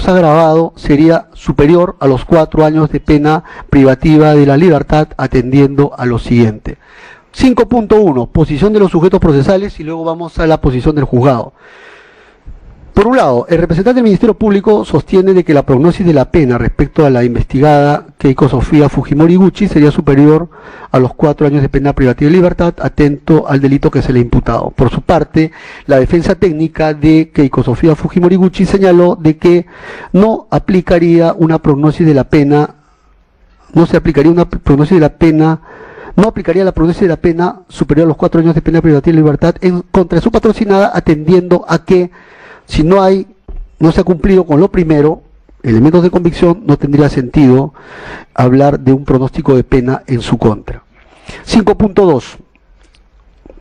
activos agravado sería superior a los 4 años de pena privativa de la libertad, atendiendo a lo siguiente. 5.1, posición de los sujetos procesales, y luego vamos a la posición del juzgado. Por un lado, el representante del Ministerio Público sostiene de que la prognosis de la pena respecto a la investigada Keiko Sofía Fujimori Gucci sería superior a los 4 años de pena privativa de libertad, atento al delito que se le ha imputado. Por su parte, la defensa técnica de Keiko Sofía Fujimori Gucci señaló de que no aplicaría una prognosis de la pena, no aplicaría la prognosis de la pena superior a los 4 años de pena privativa de libertad en contra de su patrocinada, atendiendo a que si no se ha cumplido con lo primero, elementos de convicción, no tendría sentido hablar de un pronóstico de pena en su contra. 5.2.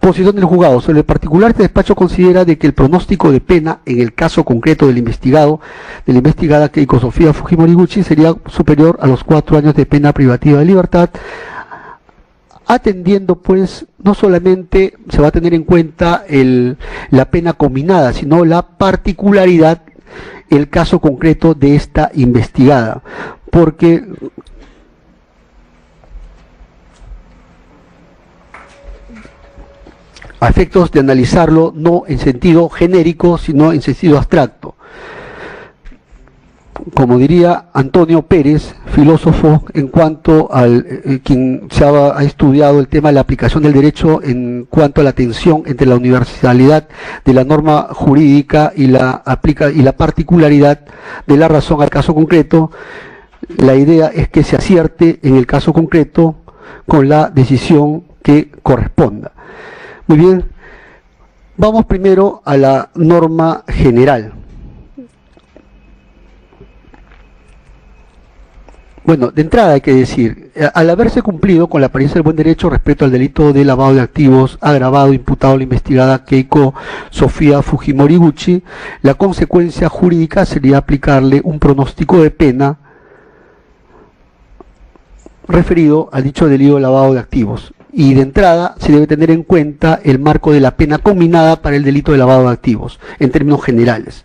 Posición del juzgado. Sobre el particular, este despacho considera de que el pronóstico de pena en el caso concreto del investigado, de la investigada Keiko Sofía Fujimori Gucci, sería superior a los 4 años de pena privativa de libertad, atendiendo pues no solamente se va a tener en cuenta la pena combinada, sino la particularidad, el caso concreto de esta investigada, porque a efectos de analizarlo no en sentido genérico, sino en sentido abstracto. Como diría Antonio Pérez, filósofo, en cuanto al quien se ha estudiado el tema de la aplicación del derecho en cuanto a la tensión entre la universalidad de la norma jurídica y la particularidad de la razón al caso concreto, la idea es que se acierte en el caso concreto con la decisión que corresponda. Muy bien, vamos primero a la norma general. Bueno, de entrada hay que decir, al haberse cumplido con la apariencia del buen derecho respecto al delito de lavado de activos agravado imputado a la investigada Keiko Sofía Fujimori Gucci, la consecuencia jurídica sería aplicarle un pronóstico de pena referido al dicho delito de lavado de activos. Y de entrada se debe tener en cuenta el marco de la pena combinada para el delito de lavado de activos, en términos generales,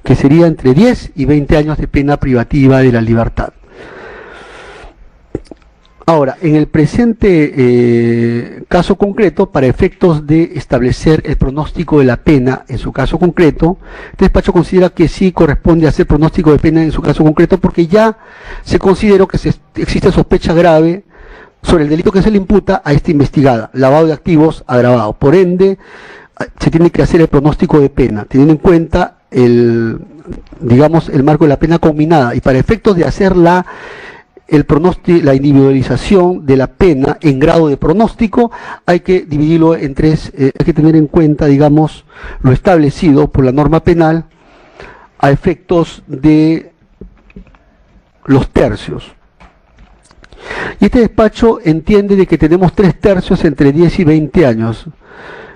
que sería entre 10 y 20 años de pena privativa de la libertad. Ahora, en el presente caso concreto, para efectos de establecer el pronóstico de la pena en su caso concreto, este despacho considera que sí corresponde hacer pronóstico de pena en su caso concreto, porque ya se consideró que existe sospecha grave sobre el delito que se le imputa a esta investigada, lavado de activos agravado. Por ende, se tiene que hacer el pronóstico de pena, teniendo en cuenta el marco de la pena combinada, y para efectos de hacer la individualización de la pena en grado de pronóstico, hay que dividirlo en tres, hay que tener en cuenta, digamos, lo establecido por la norma penal a efectos de los tercios. Y este despacho entiende de que tenemos 3 tercios entre 10 y 20 años.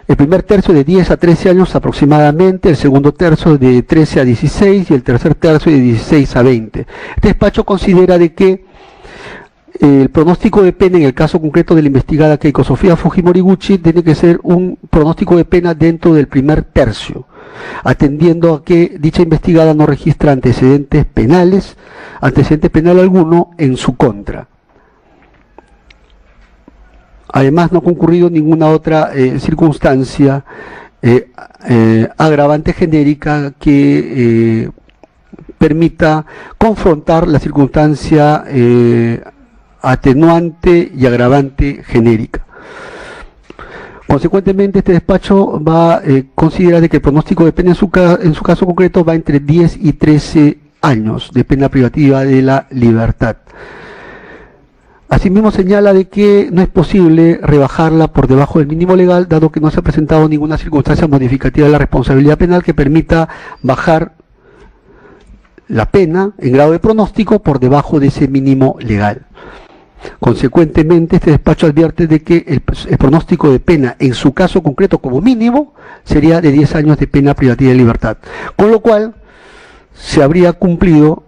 El primer tercio de 10 a 13 años aproximadamente, el segundo tercio de 13 a 16 y el tercer tercio de 16 a 20. Este despacho considera de que el pronóstico de pena en el caso concreto de la investigada Keiko Sofía Fujimori Gucci tiene que ser un pronóstico de pena dentro del primer tercio, atendiendo a que dicha investigada no registra antecedente penal alguno en su contra. Además, no ha concurrido ninguna otra circunstancia agravante genérica que permita confrontar la circunstancia atenuante y agravante genérica. Consecuentemente, este despacho considera de que el pronóstico de pena en su caso concreto va entre 10 y 13 años de pena privativa de la libertad. Asimismo señala de que no es posible rebajarla por debajo del mínimo legal, dado que no se ha presentado ninguna circunstancia modificativa de la responsabilidad penal que permita bajar la pena en grado de pronóstico por debajo de ese mínimo legal. Consecuentemente, este despacho advierte de que el pronóstico de pena en su caso concreto como mínimo sería de 10 años de pena privativa de libertad, con lo cual se habría cumplido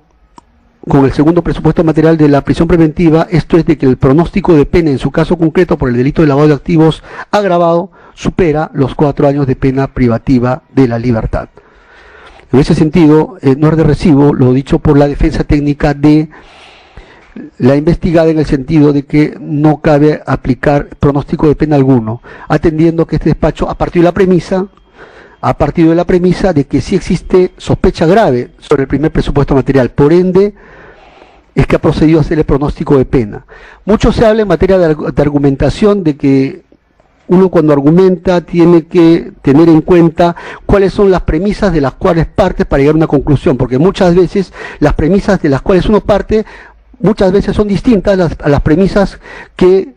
con el segundo presupuesto material de la prisión preventiva, esto es de que el pronóstico de pena en su caso concreto por el delito de lavado de activos agravado supera los 4 años de pena privativa de la libertad. En ese sentido, no es de recibo lo dicho por la defensa técnica de la investigada, en el sentido de que no cabe aplicar pronóstico de pena alguno, atendiendo que este despacho, a partir de la premisa de que sí existe sospecha grave sobre el primer presupuesto material, por ende es que ha procedido a hacer el pronóstico de pena. Mucho se habla en materia de argumentación de que uno, cuando argumenta, tiene que tener en cuenta cuáles son las premisas de las cuales parte para llegar a una conclusión, porque muchas veces las premisas de las cuales uno parte muchas veces son distintas a las premisas que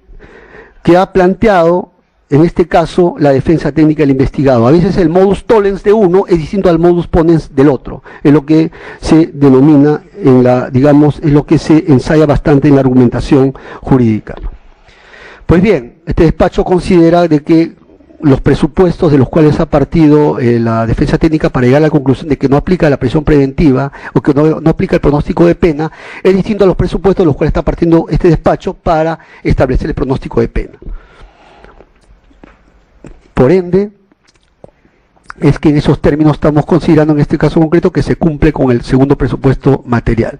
ha planteado, en este caso, la defensa técnica del investigado. A veces el modus tollens de uno es distinto al modus ponens del otro. Es lo que se denomina, es lo que se ensaya bastante en la argumentación jurídica. Pues bien, este despacho considera de que los presupuestos de los cuales ha partido la defensa técnica para llegar a la conclusión de que no aplica la prisión preventiva o que no aplica el pronóstico de pena es distinto a los presupuestos de los cuales está partiendo este despacho para establecer el pronóstico de pena. Por ende, es que en esos términos estamos considerando en este caso concreto que se cumple con el segundo presupuesto material.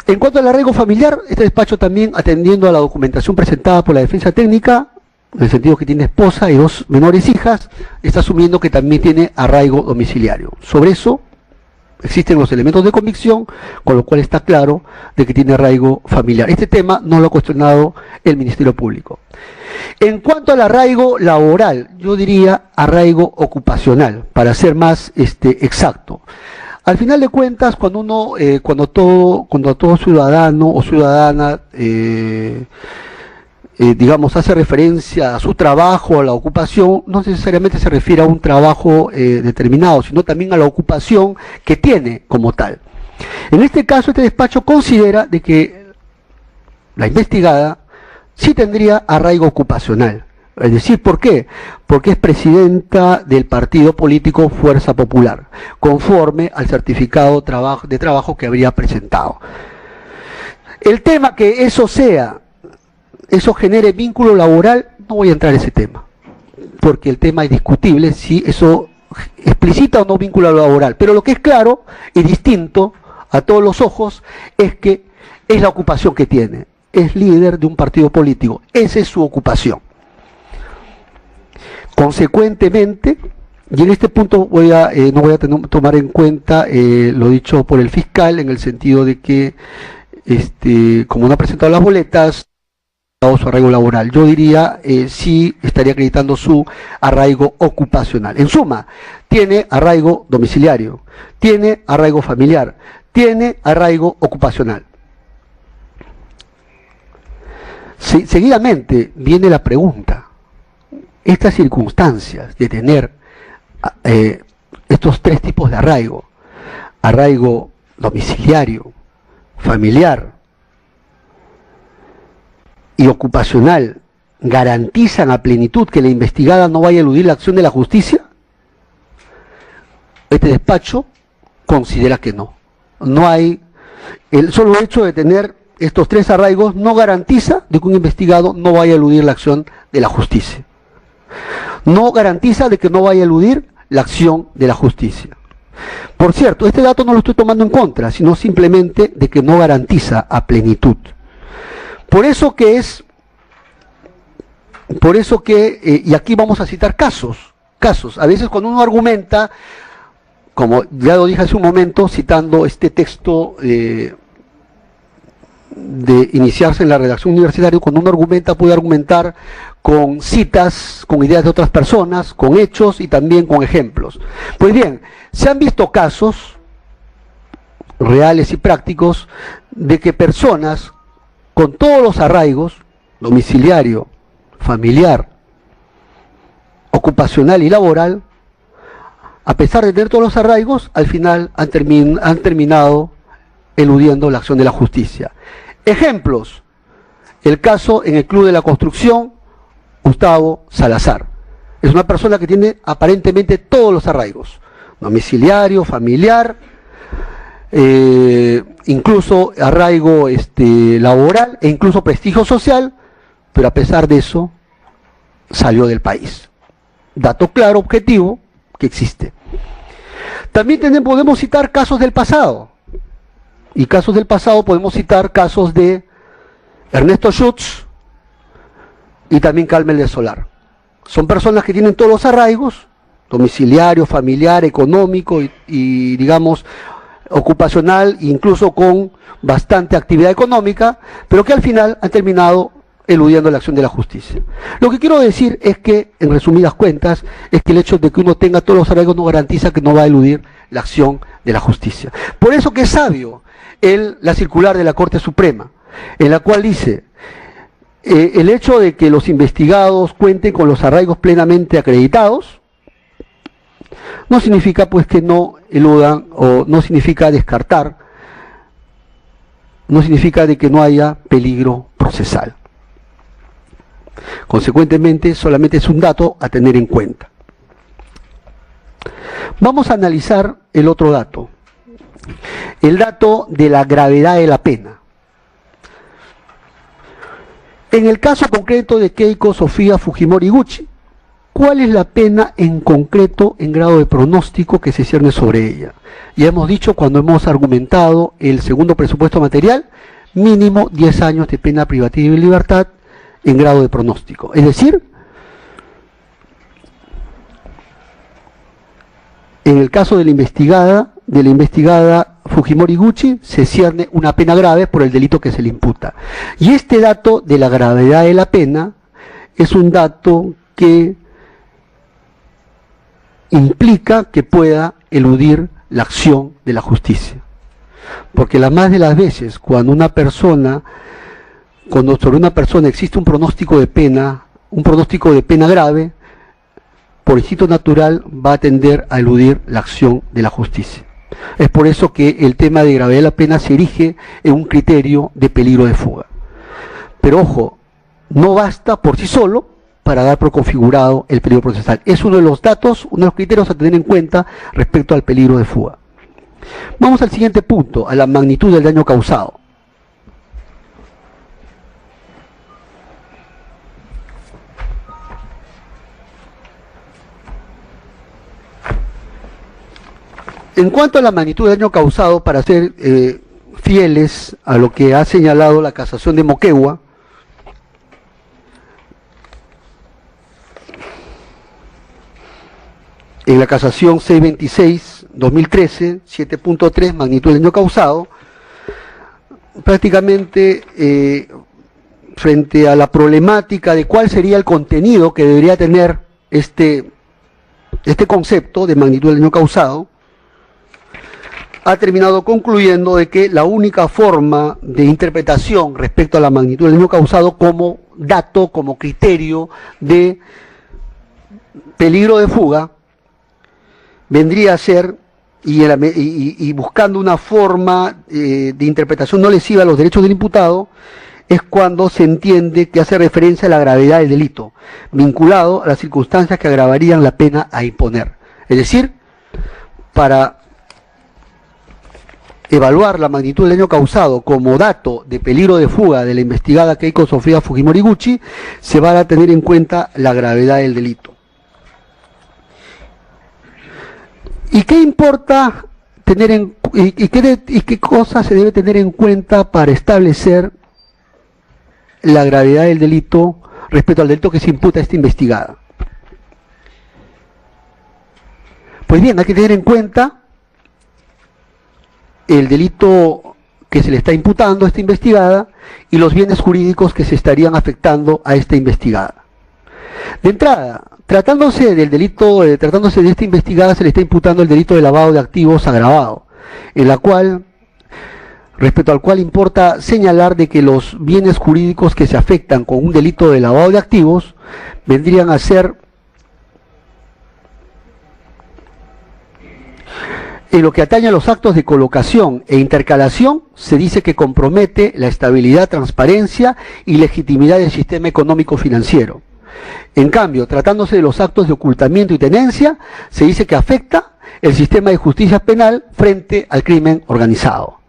En cuanto al arraigo familiar, este despacho también, atendiendo a la documentación presentada por la defensa técnica, en el sentido que tiene esposa y 2 menores hijas, está asumiendo que también tiene arraigo domiciliario. Sobre eso existen los elementos de convicción, con lo cual está claro de que tiene arraigo familiar. Este tema no lo ha cuestionado el Ministerio Público. En cuanto al arraigo laboral, yo diría arraigo ocupacional, para ser más exacto. Al final de cuentas, cuando todo ciudadano o ciudadana digamos, hace referencia a su trabajo, a la ocupación, no necesariamente se refiere a un trabajo determinado, sino también a la ocupación que tiene como tal. En este caso, este despacho considera de que la investigada sí tendría arraigo ocupacional. Es decir, ¿por qué? Porque es presidenta del partido político Fuerza Popular, conforme al certificado de trabajo que habría presentado. El tema que eso genere vínculo laboral, no voy a entrar en ese tema, porque el tema es discutible si eso explicita o no vínculo laboral, pero lo que es claro y distinto a todos los ojos es que es la ocupación que tiene, es líder de un partido político, esa es su ocupación. Consecuentemente, y en este punto no voy a tomar en cuenta lo dicho por el fiscal, en el sentido de que como no ha presentado las boletas, su arraigo laboral, yo diría sí estaría acreditando su arraigo ocupacional. En suma, tiene arraigo domiciliario, tiene arraigo familiar, tiene arraigo ocupacional. Seguidamente viene la pregunta: estas circunstancias de tener estos 3 tipos de arraigo, arraigo domiciliario, familiar y ocupacional, ¿garantizan a plenitud que la investigada no vaya a eludir la acción de la justicia? Este despacho considera que no. No hay, el solo hecho de tener estos 3 arraigos no garantiza de que un investigado no vaya a eludir la acción de la justicia. No garantiza de que no vaya a eludir la acción de la justicia. Por cierto, este dato no lo estoy tomando en contra, sino simplemente de que no garantiza a plenitud. Por eso y aquí vamos a citar casos. A veces cuando uno argumenta, como ya lo dije hace un momento, citando este texto de iniciarse en la redacción universitaria, cuando uno argumenta, puede argumentar con citas, con ideas de otras personas, con hechos y también con ejemplos. Pues bien, se han visto casos reales y prácticos de que personas con todos los arraigos, domiciliario, familiar, ocupacional y laboral, a pesar de tener todos los arraigos, al final han terminado eludiendo la acción de la justicia. Ejemplos: el caso en el Club de la Construcción, Gustavo Salazar. Es una persona que tiene aparentemente todos los arraigos, domiciliario, familiar, incluso arraigo laboral e incluso prestigio social, pero a pesar de eso salió del país. Dato claro, objetivo, que existe. También podemos citar casos del pasado. Y casos del pasado podemos citar casos de Ernesto Schutz y también Carmen del Solar. Son personas que tienen todos los arraigos, domiciliario, familiar, económico y digamos, ocupacional, incluso con bastante actividad económica, pero que al final han terminado eludiendo la acción de la justicia. Lo que quiero decir es que, en resumidas cuentas, es que el hecho de que uno tenga todos los arraigos no garantiza que no va a eludir la acción de la justicia. Por eso que es sabio la circular de la Corte Suprema, en la cual dice, el hecho de que los investigados cuenten con los arraigos plenamente acreditados, no significa pues que no eludan, o no significa descartar, no significa de que no haya peligro procesal. Consecuentemente, solamente es un dato a tener en cuenta. Vamos a analizar el otro dato, el dato de la gravedad de la pena. En el caso concreto de Keiko Sofía Fujimori Gucci, ¿cuál es la pena en concreto en grado de pronóstico que se cierne sobre ella? Ya hemos dicho cuando hemos argumentado el segundo presupuesto material, mínimo 10 años de pena privativa de libertad en grado de pronóstico. Es decir, en el caso de la investigada Fujimori Gucci, se cierne una pena grave por el delito que se le imputa. Y este dato de la gravedad de la pena es un dato que implica que pueda eludir la acción de la justicia. Porque la más de las veces, cuando sobre una persona existe un pronóstico de pena grave, por instinto natural va a tender a eludir la acción de la justicia. Es por eso que el tema de gravedad de la pena se erige en un criterio de peligro de fuga. Pero ojo, no basta por sí solo para dar por configurado el peligro procesal. Es uno de los datos, uno de los criterios a tener en cuenta respecto al peligro de fuga. Vamos al siguiente punto, a la magnitud del daño causado. En cuanto a la magnitud del daño causado, para ser fieles a lo que ha señalado la casación de Moquegua, en la casación 626-2013, 7.3, magnitud del daño causado, prácticamente frente a la problemática de cuál sería el contenido que debería tener este concepto de magnitud del daño causado, ha terminado concluyendo de que la única forma de interpretación respecto a la magnitud del daño causado como dato, como criterio de peligro de fuga, vendría a ser, y buscando una forma de interpretación no lesiva a los derechos del imputado, es cuando se entiende que hace referencia a la gravedad del delito, vinculado a las circunstancias que agravarían la pena a imponer. Es decir, para evaluar la magnitud del daño causado como dato de peligro de fuga de la investigada Keiko Sofía Fujimori Gucci, se va a tener en cuenta la gravedad del delito. ¿Y qué importa tener y qué cosas se debe tener en cuenta para establecer la gravedad del delito respecto al delito que se imputa a esta investigada? Pues bien, hay que tener en cuenta el delito que se le está imputando a esta investigada y los bienes jurídicos que se estarían afectando a esta investigada. De entrada, tratándose de esta investigada, se le está imputando el delito de lavado de activos agravado, respecto al cual importa señalar de que los bienes jurídicos que se afectan con un delito de lavado de activos vendrían a ser, en lo que atañe a los actos de colocación e intercalación, se dice que compromete la estabilidad, transparencia y legitimidad del sistema económico financiero. En cambio, tratándose de los actos de ocultamiento y tenencia, se dice que afecta el sistema de justicia penal frente al crimen organizado.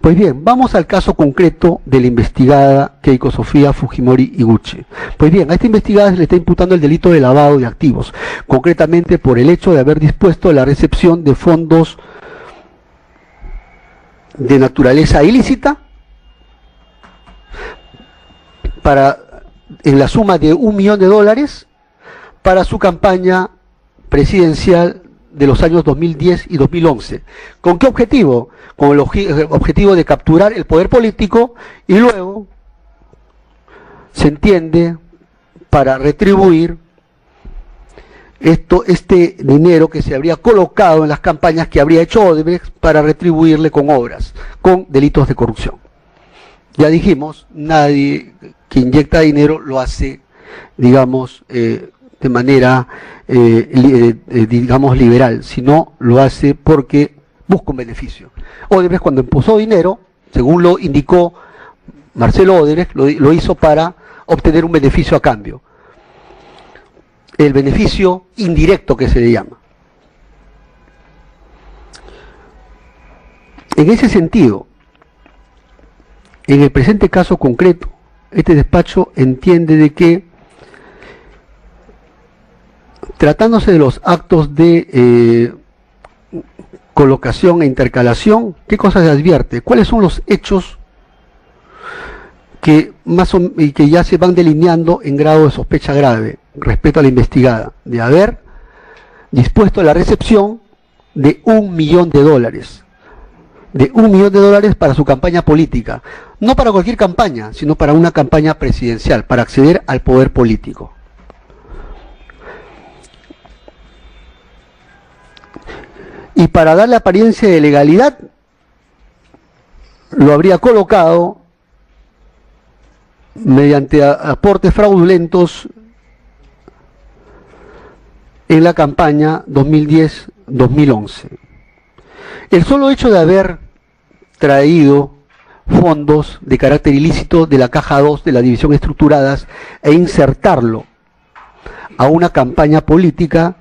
Pues bien, vamos al caso concreto de la investigada Keiko Sofía Fujimori Iguchi. Pues bien, a esta investigada se le está imputando el delito de lavado de activos, concretamente por el hecho de haber dispuesto la recepción de fondos de naturaleza ilícita en la suma de $1 millón para su campaña presidencial de los años 2010 y 2011. ¿Con qué objetivo? Con el objetivo de capturar el poder político y luego, se entiende, para retribuir este dinero que se habría colocado en las campañas que habría hecho Odebrecht para retribuirle con obras, con delitos de corrupción. Ya dijimos, nadie que inyecta dinero lo hace, digamos, de manera, digamos, liberal, sino lo hace porque busca un beneficio. Odebrecht, cuando impuso dinero, según lo indicó Marcelo Odebrecht, lo hizo para obtener un beneficio a cambio. El beneficio indirecto que se le llama. En ese sentido, en el presente caso concreto, este despacho entiende de que, tratándose de los actos de colocación e intercalación, ¿qué cosa se advierte? ¿Cuáles son los hechos que ya se van delineando en grado de sospecha grave respecto a la investigada? De haber dispuesto la recepción de $1 millón, de $1 millón para su campaña política, no para cualquier campaña, sino para una campaña presidencial, para acceder al poder político. Y para darle apariencia de legalidad, lo habría colocado mediante aportes fraudulentos en la campaña 2010-2011. El solo hecho de haber traído fondos de carácter ilícito de la caja 2 de la división estructuradas e insertarlo a una campaña política,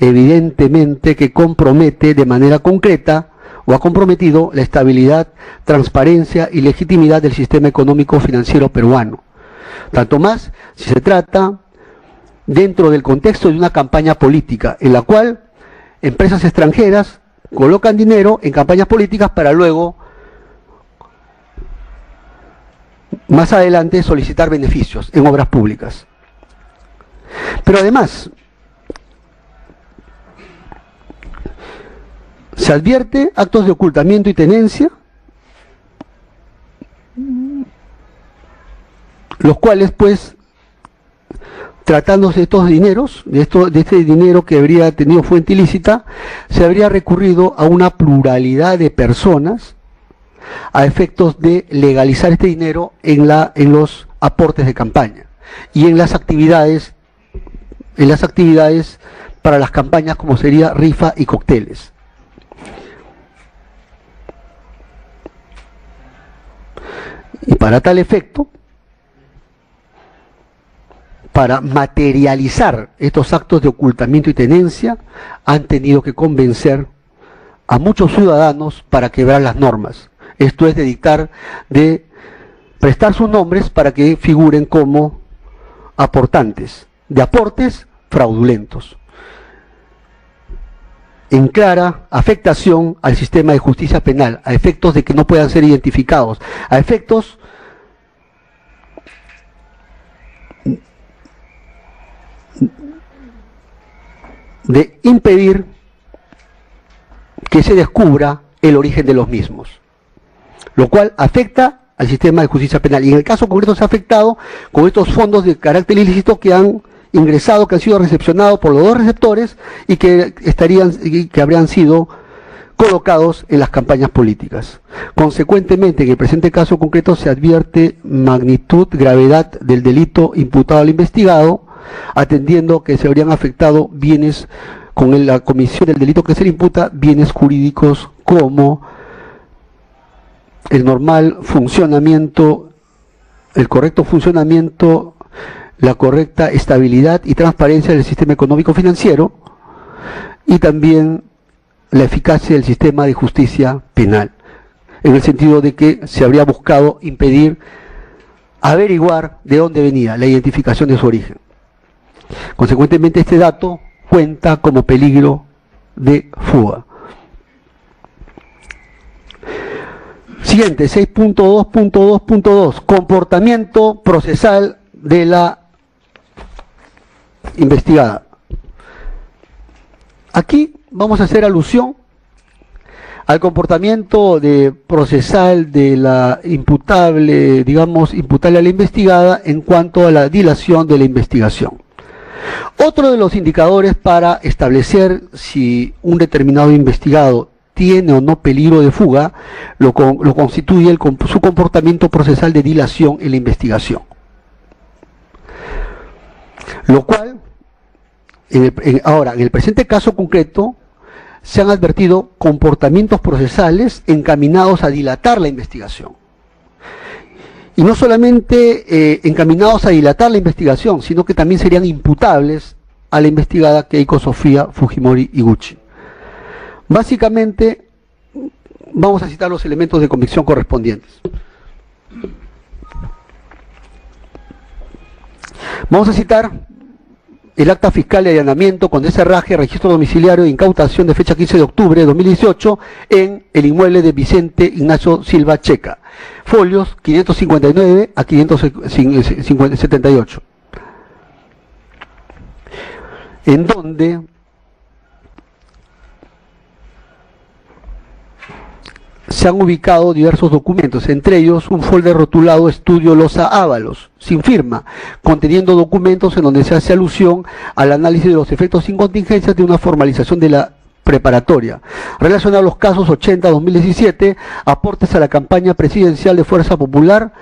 evidentemente que compromete de manera concreta, o ha comprometido, la estabilidad, transparencia y legitimidad del sistema económico financiero peruano. Tanto más si se trata dentro del contexto de una campaña política, en la cual empresas extranjeras colocan dinero en campañas políticas para luego, más adelante, solicitar beneficios en obras públicas. Pero además, se advierte actos de ocultamiento y tenencia, los cuales, pues, tratándose de estos dineros, de este dinero que habría tenido fuente ilícita, se habría recurrido a una pluralidad de personas a efectos de legalizar este dinero en los aportes de campaña y en las actividades para las campañas, como sería rifa y cócteles. Y para tal efecto, para materializar estos actos de ocultamiento y tenencia, han tenido que convencer a muchos ciudadanos para quebrar las normas. Esto es, de prestar sus nombres para que figuren como aportantes de aportes fraudulentos, en clara afectación al sistema de justicia penal, a efectos de que no puedan ser identificados, a efectos de impedir que se descubra el origen de los mismos, lo cual afecta al sistema de justicia penal. Y en el caso concreto se ha afectado con estos fondos de carácter ilícito que han ingresado, que han sido recepcionados por los dos receptores y que habrían sido colocados en las campañas políticas. Consecuentemente, en el presente caso concreto se advierte magnitud, gravedad del delito imputado al investigado, atendiendo que se habrían afectado bienes, con la comisión del delito que se le imputa, bienes jurídicos como el normal funcionamiento, el correcto funcionamiento, la correcta estabilidad y transparencia del sistema económico financiero, y también la eficacia del sistema de justicia penal. en el sentido de que se habría buscado impedir averiguar de dónde venía, la identificación de su origen. Consecuentemente, este dato cuenta como peligro de fuga. Siguiente, 6.2.2.2, comportamiento procesal de la investigada. Aquí vamos a hacer alusión al comportamiento procesal de la imputable, digamos, imputable a la investigada en cuanto a la dilación de la investigación. Otro de los indicadores para establecer si un determinado investigado tiene o no peligro de fuga lo constituye su comportamiento procesal de dilación en la investigación. Lo cual, ahora, en el presente caso concreto, se han advertido comportamientos procesales encaminados a dilatar la investigación. Y no solamente encaminados a dilatar la investigación, sino que también serían imputables a la investigada Keiko Sofía Fujimori Iguchi. Básicamente, vamos a citar los elementos de convicción correspondientes. Vamos a citar el acta fiscal de allanamiento con deserraje, registro domiciliario e incautación de fecha 15 de octubre de 2018 en el inmueble de Vicente Ignacio Silva Checa, folios 559 a 578, en donde se han ubicado diversos documentos, entre ellos un folder rotulado Estudio Loza Ábalos, sin firma, conteniendo documentos en donde se hace alusión al análisis de los efectos sin contingencias de una formalización de la preparatoria, relacionado a los casos 80-2017, aportes a la campaña presidencial de Fuerza Popular,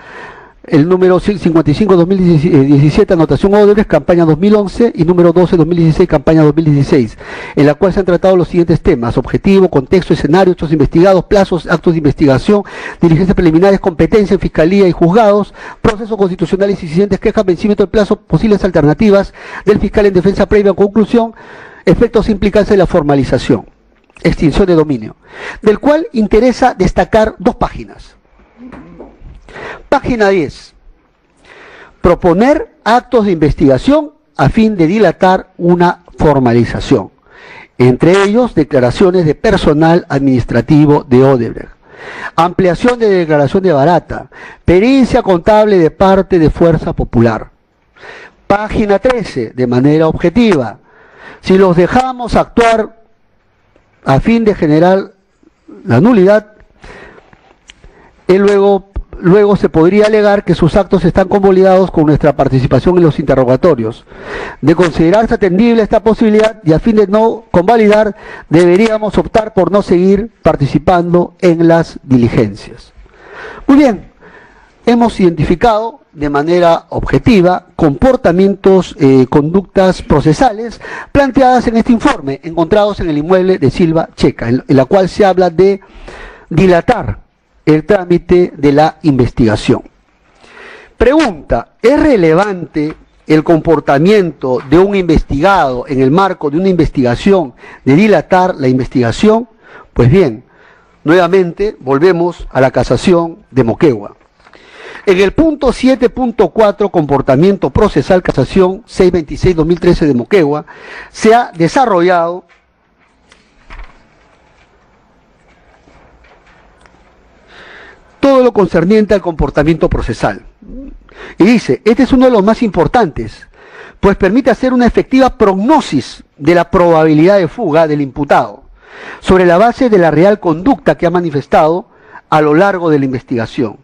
el número 55-2017, anotación Odebrecht, campaña 2011, y número 12-2016, campaña 2016, en la cual se han tratado los siguientes temas: objetivo, contexto, escenario, hechos investigados, plazos, actos de investigación, diligencias preliminares, competencia en fiscalía y juzgados, proceso constitucional, incidentes, quejas, vencimiento del plazo, posibles alternativas del fiscal en defensa previa o conclusión, efectos e implicancias de la formalización, extinción de dominio, del cual interesa destacar dos páginas. Página 10. Proponer actos de investigación a fin de dilatar una formalización. Entre ellos, declaraciones de personal administrativo de Odebrecht. Ampliación de declaración de Barata. Pericia contable de parte de Fuerza Popular. Página 13. De manera objetiva. Si los dejamos actuar a fin de generar la nulidad, luego se podría alegar que sus actos están convalidados con nuestra participación en los interrogatorios. De considerarse atendible esta posibilidad y a fin de no convalidar, deberíamos optar por no seguir participando en las diligencias. Muy bien, hemos identificado de manera objetiva comportamientos, conductas procesales planteadas en este informe, encontrados en el inmueble de Silva Checa, en la cual se habla de dilatar el trámite de la investigación. Pregunta: ¿es relevante el comportamiento de un investigado en el marco de una investigación de dilatar la investigación? Pues bien, nuevamente volvemos a la casación de Moquegua. En el punto 7.4, comportamiento procesal, casación 626-2013 de Moquegua, se ha desarrollado todo lo concerniente al comportamiento procesal. Y dice: este es uno de los más importantes, pues permite hacer una efectiva prognosis de la probabilidad de fuga del imputado, sobre la base de la real conducta que ha manifestado a lo largo de la investigación,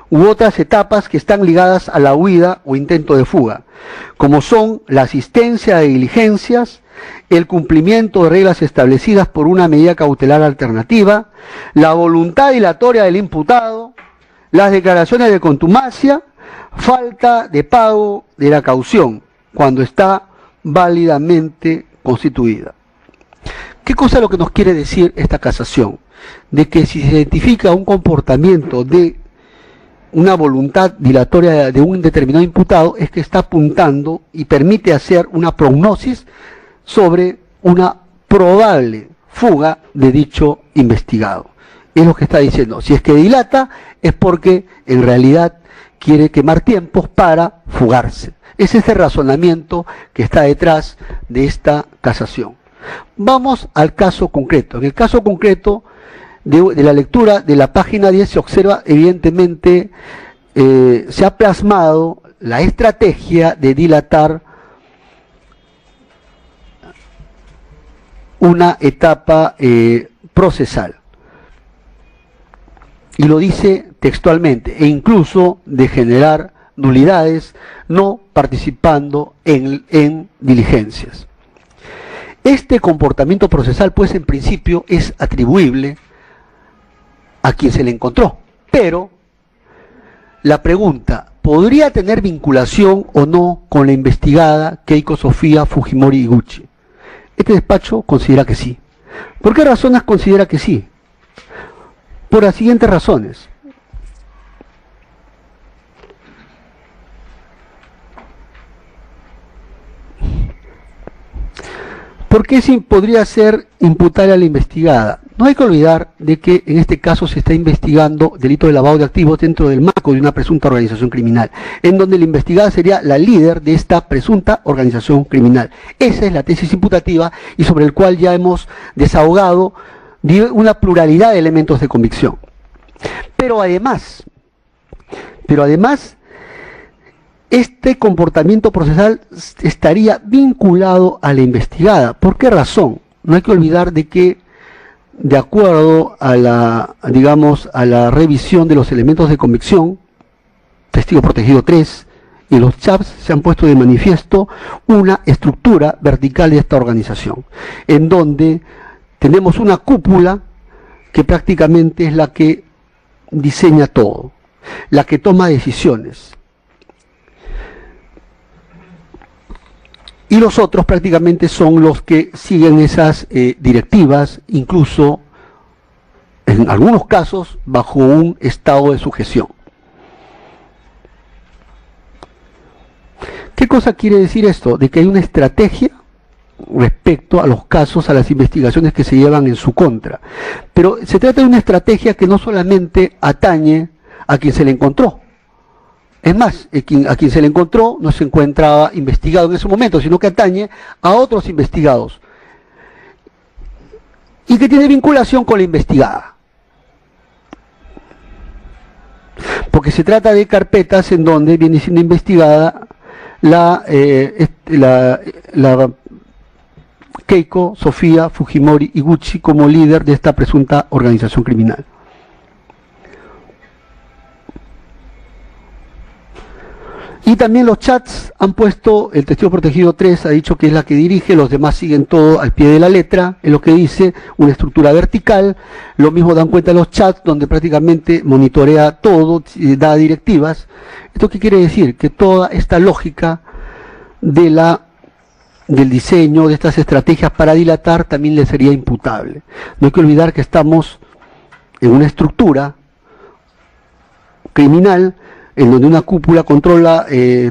u otras etapas que están ligadas a la huida o intento de fuga, como son la asistencia de diligencias, el cumplimiento de reglas establecidas por una medida cautelar alternativa, la voluntad dilatoria del imputado, las declaraciones de contumacia, falta de pago de la caución cuando está válidamente constituida. ¿Qué cosa es lo que nos quiere decir esta casación? De que si se identifica un comportamiento de una voluntad dilatoria de un determinado imputado, es que está apuntando y permite hacer una prognosis sobre una probable fuga de dicho investigado. es lo que está diciendo. Si es que dilata, es porque en realidad quiere quemar tiempos para fugarse. Es ese razonamiento que está detrás de esta casación. Vamos al caso concreto. En el caso concreto de la lectura de la página 10 se observa evidentemente, se ha plasmado la estrategia de dilatar una etapa procesal. Y lo dice textualmente, e incluso de generar nulidades no participando en diligencias. Este comportamiento procesal, pues en principio, es atribuible a quien se le encontró, pero la pregunta, ¿podría tener vinculación o no con la investigada Keiko Sofía Fujimori Iguchi? Este despacho considera que sí. ¿Por qué razones considera que sí? Por las siguientes razones. ¿Por qué podría ser imputable a la investigada? No hay que olvidar de que en este caso se está investigando delito de lavado de activos dentro del marco de una presunta organización criminal, en donde la investigada sería la líder de esta presunta organización criminal. Esa es la tesis imputativa y sobre el cual ya hemos desahogado una pluralidad de elementos de convicción. Pero además, este comportamiento procesal estaría vinculado a la investigada. ¿Por qué razón? No hay que olvidar de que, de acuerdo a la, digamos, a la revisión de los elementos de convicción, testigo protegido 3, y los chats se han puesto de manifiesto una estructura vertical de esta organización, en donde tenemos una cúpula que prácticamente es la que diseña todo, la que toma decisiones. Y los otros prácticamente son los que siguen esas directivas, incluso en algunos casos bajo un estado de sujeción. ¿Qué cosa quiere decir esto? De que hay una estrategia respecto a los casos, a las investigaciones que se llevan en su contra. Pero se trata de una estrategia que no solamente atañe a quien se le encontró. Es más, a quien se le encontró no se encontraba investigado en ese momento, sino que atañe a otros investigados y que tiene vinculación con la investigada. Porque se trata de carpetas en donde viene siendo investigada la Keiko Sofía Fujimori Iguchi como líder de esta presunta organización criminal. Y también los chats han puesto, el testigo protegido 3 ha dicho que es la que dirige, los demás siguen todo al pie de la letra, es lo que dice, una estructura vertical. Lo mismo dan cuenta los chats, donde prácticamente monitorea todo, da directivas. ¿Esto qué quiere decir? Que toda esta lógica del diseño de estas estrategias para dilatar también le sería imputable. No hay que olvidar que estamos en una estructura criminal en donde una cúpula controla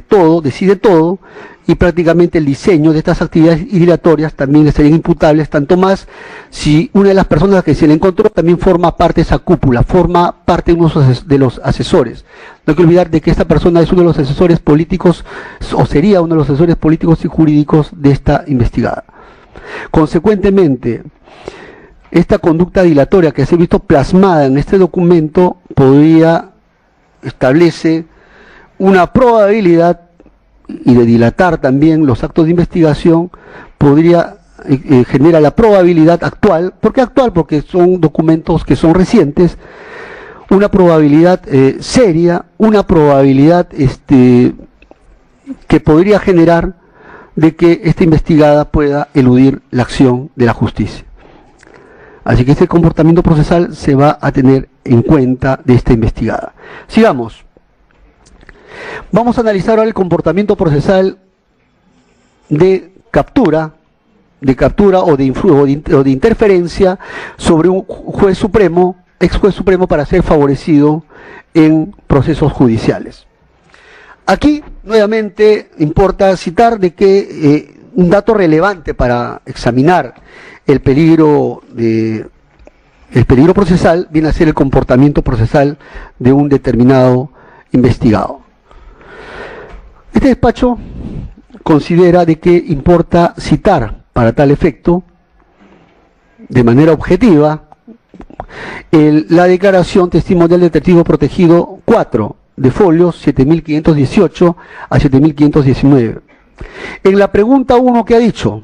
todo, decide todo, y prácticamente el diseño de estas actividades dilatorias también le serían imputables, tanto más si una de las personas que se le encontró también forma parte de esa cúpula, forma parte de los asesores. No hay que olvidar de que esta persona es uno de los asesores políticos, o sería uno de los asesores políticos y jurídicos de esta investigada. Consecuentemente, esta conducta dilatoria que se ha visto plasmada en este documento establece una probabilidad, y de dilatar también los actos de investigación, genera la probabilidad actual. ¿Por qué actual? Porque son documentos que son recientes, una probabilidad seria, una probabilidad que podría generar de que esta investigada pueda eludir la acción de la justicia. Así que este comportamiento procesal se va a tener en cuenta de esta investigada. Sigamos. Vamos a analizar ahora el comportamiento procesal de captura o de interferencia sobre un juez supremo, ex juez supremo, para ser favorecido en procesos judiciales. Aquí, nuevamente, importa citar de que un dato relevante para examinar el peligro de El peligro procesal viene a ser el comportamiento procesal de un determinado investigado. Este despacho considera de que importa citar para tal efecto, de manera objetiva, la declaración testimonial del testigo protegido 4 de folios 7518 a 7519. En la pregunta 1 que ha dicho,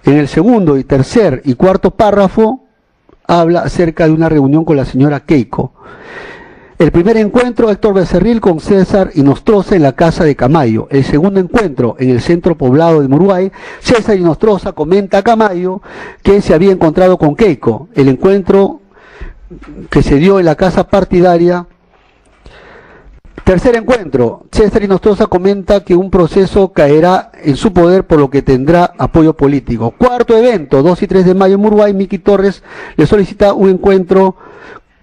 en el segundo y tercer y cuarto párrafo, habla acerca de una reunión con la señora Keiko. El primer encuentro, Héctor Becerril con César Inostroza en la casa de Camayo. El segundo encuentro, en el centro poblado de Muruay, César Inostroza comenta a Camayo que se había encontrado con Keiko. El encuentro que se dio en la casa partidaria. Tercer encuentro, César Inostroza comenta que un proceso caerá en su poder por lo que tendrá apoyo político. Cuarto evento, 2 y 3 de mayo en Muruay, Miki Torres le solicita un encuentro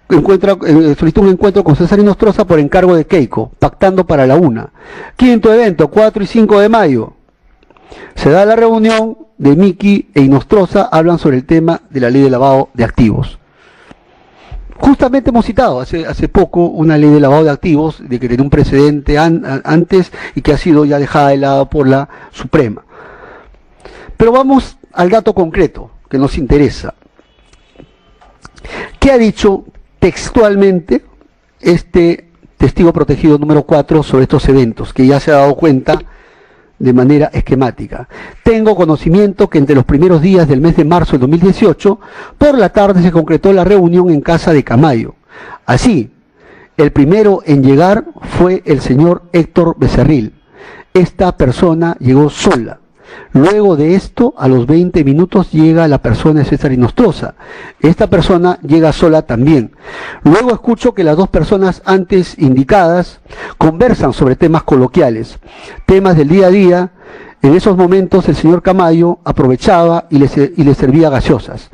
con César Inostroza por encargo de Keiko, pactando para la 1. Quinto evento, 4 y 5 de mayo. Se da la reunión de Miki e Inostroza, hablan sobre el tema de la ley de lavado de activos. Justamente hemos citado hace poco una ley de lavado de activos, de que tenía un precedente antes y que ha sido ya dejada de lado por la Suprema. Pero vamos al dato concreto que nos interesa. ¿Qué ha dicho textualmente este testigo protegido número 4 sobre estos eventos, que ya se ha dado cuenta de manera esquemática? Tengo conocimiento que entre los primeros días del mes de marzo del 2018, por la tarde se concretó la reunión en casa de Camayo. Así, el primero en llegar fue el señor Héctor Becerril. Esta persona llegó sola. Luego de esto, a los 20 minutos llega la persona de César Inostroza. Esta persona llega sola también. Luego escucho que las dos personas antes indicadas conversan sobre temas coloquiales, temas del día a día. En esos momentos el señor Camayo aprovechaba y le servía gaseosas.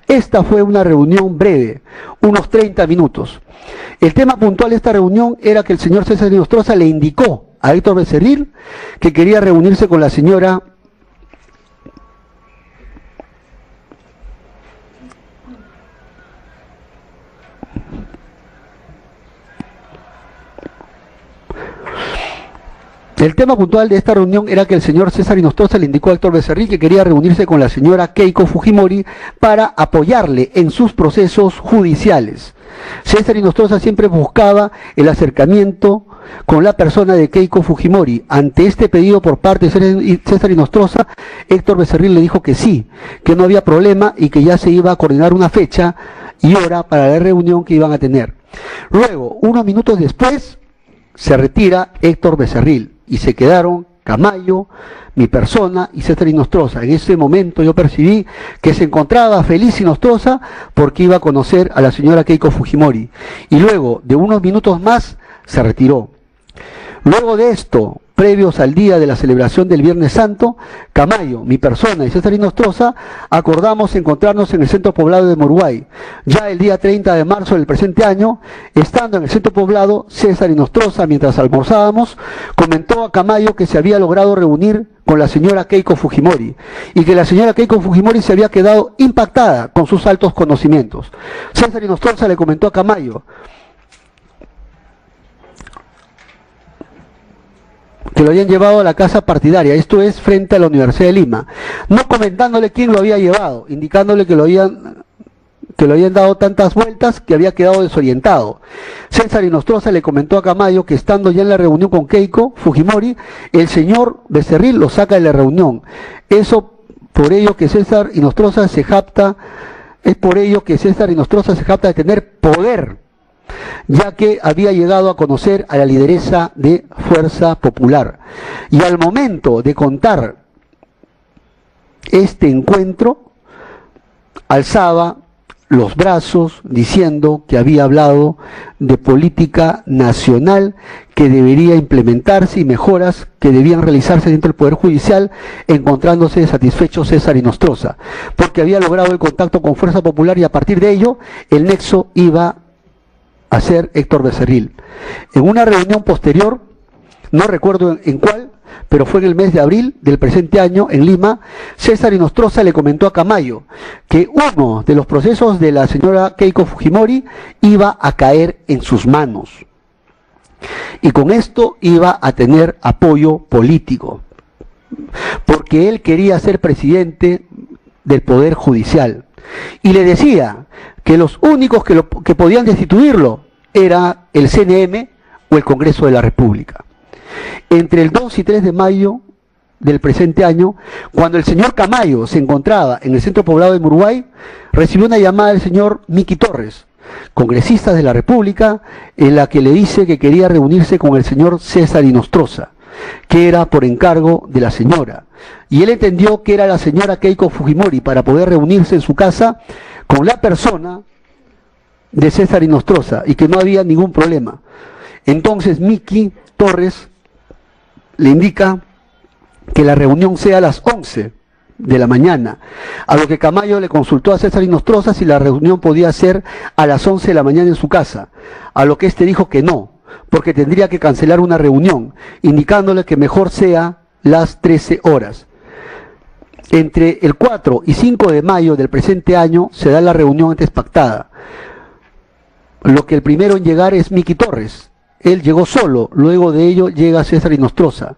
Esta fue una reunión breve, unos 30 minutos. El tema puntual de esta reunión era que el señor César Inostroza le indicó a Héctor Becerril que quería reunirse con la señora El tema puntual de esta reunión era que el señor César Inostroza le indicó a Héctor Becerril que quería reunirse con la señora Keiko Fujimori para apoyarle en sus procesos judiciales. César Inostroza siempre buscaba el acercamiento con la persona de Keiko Fujimori. Ante este pedido por parte de César Inostroza, Héctor Becerril le dijo que sí, que no había problema y que ya se iba a coordinar una fecha y hora para la reunión que iban a tener. Luego, unos minutos después, se retira Héctor Becerril y se quedaron Camayo, mi persona y César Inostroza. En ese momento yo percibí que se encontraba feliz Inostroza porque iba a conocer a la señora Keiko Fujimori. Y luego, de unos minutos más, se retiró. Luego de esto, previos al día de la celebración del Viernes Santo, Camayo, mi persona y César Inostroza acordamos encontrarnos en el centro poblado de Muruay. Ya el día 30 de marzo del presente año, estando en el centro poblado, César Inostroza, mientras almorzábamos, comentó a Camayo que se había logrado reunir con la señora Keiko Fujimori y que la señora Keiko Fujimori se había quedado impactada con sus altos conocimientos. César Inostroza le comentó a Camayo que lo habían llevado a la casa partidaria, esto es frente a la Universidad de Lima, no comentándole quién lo había llevado, indicándole que lo habían dado tantas vueltas que había quedado desorientado. César Inostroza le comentó a Camayo que estando ya en la reunión con Keiko Fujimori, el señor Becerril lo saca de la reunión. Por ello que César Inostroza se jacta de tener poder, ya que había llegado a conocer a la lideresa de Fuerza Popular. Y al momento de contar este encuentro, alzaba los brazos diciendo que había hablado de política nacional que debería implementarse y mejoras que debían realizarse dentro del Poder Judicial, encontrándose satisfecho César Inostroza, porque había logrado el contacto con Fuerza Popular y a partir de ello el nexo iba a ser Héctor Becerril. En una reunión posterior, no recuerdo en cuál, pero fue en el mes de abril del presente año en Lima, César Inostroza le comentó a Camayo que uno de los procesos de la señora Keiko Fujimori iba a caer en sus manos. Y con esto iba a tener apoyo político, porque él quería ser presidente del Poder Judicial. Y le decía que los únicos que podían destituirlo era el CNM o el Congreso de la República. Entre el 2 y 3 de mayo del presente año, cuando el señor Camayo se encontraba en el centro poblado de Muruguay, recibió una llamada del señor Miki Torres, congresista de la República, en la que le dice que quería reunirse con el señor César Inostroza, que era por encargo de la señora. Y él entendió que era la señora Keiko Fujimori para poder reunirse en su casa con la persona de César Inostroza y que no había ningún problema. Entonces Miki Torres le indica que la reunión sea a las 11 de la mañana, a lo que Camayo le consultó a César Inostroza si la reunión podía ser a las 11 de la mañana en su casa, a lo que éste dijo que no, porque tendría que cancelar una reunión, indicándole que mejor sea las 13 horas. Entre el 4 y 5 de mayo del presente año se da la reunión antes pactada. Lo que el primero en llegar es Miki Torres. Él llegó solo, luego de ello llega César Inostroza.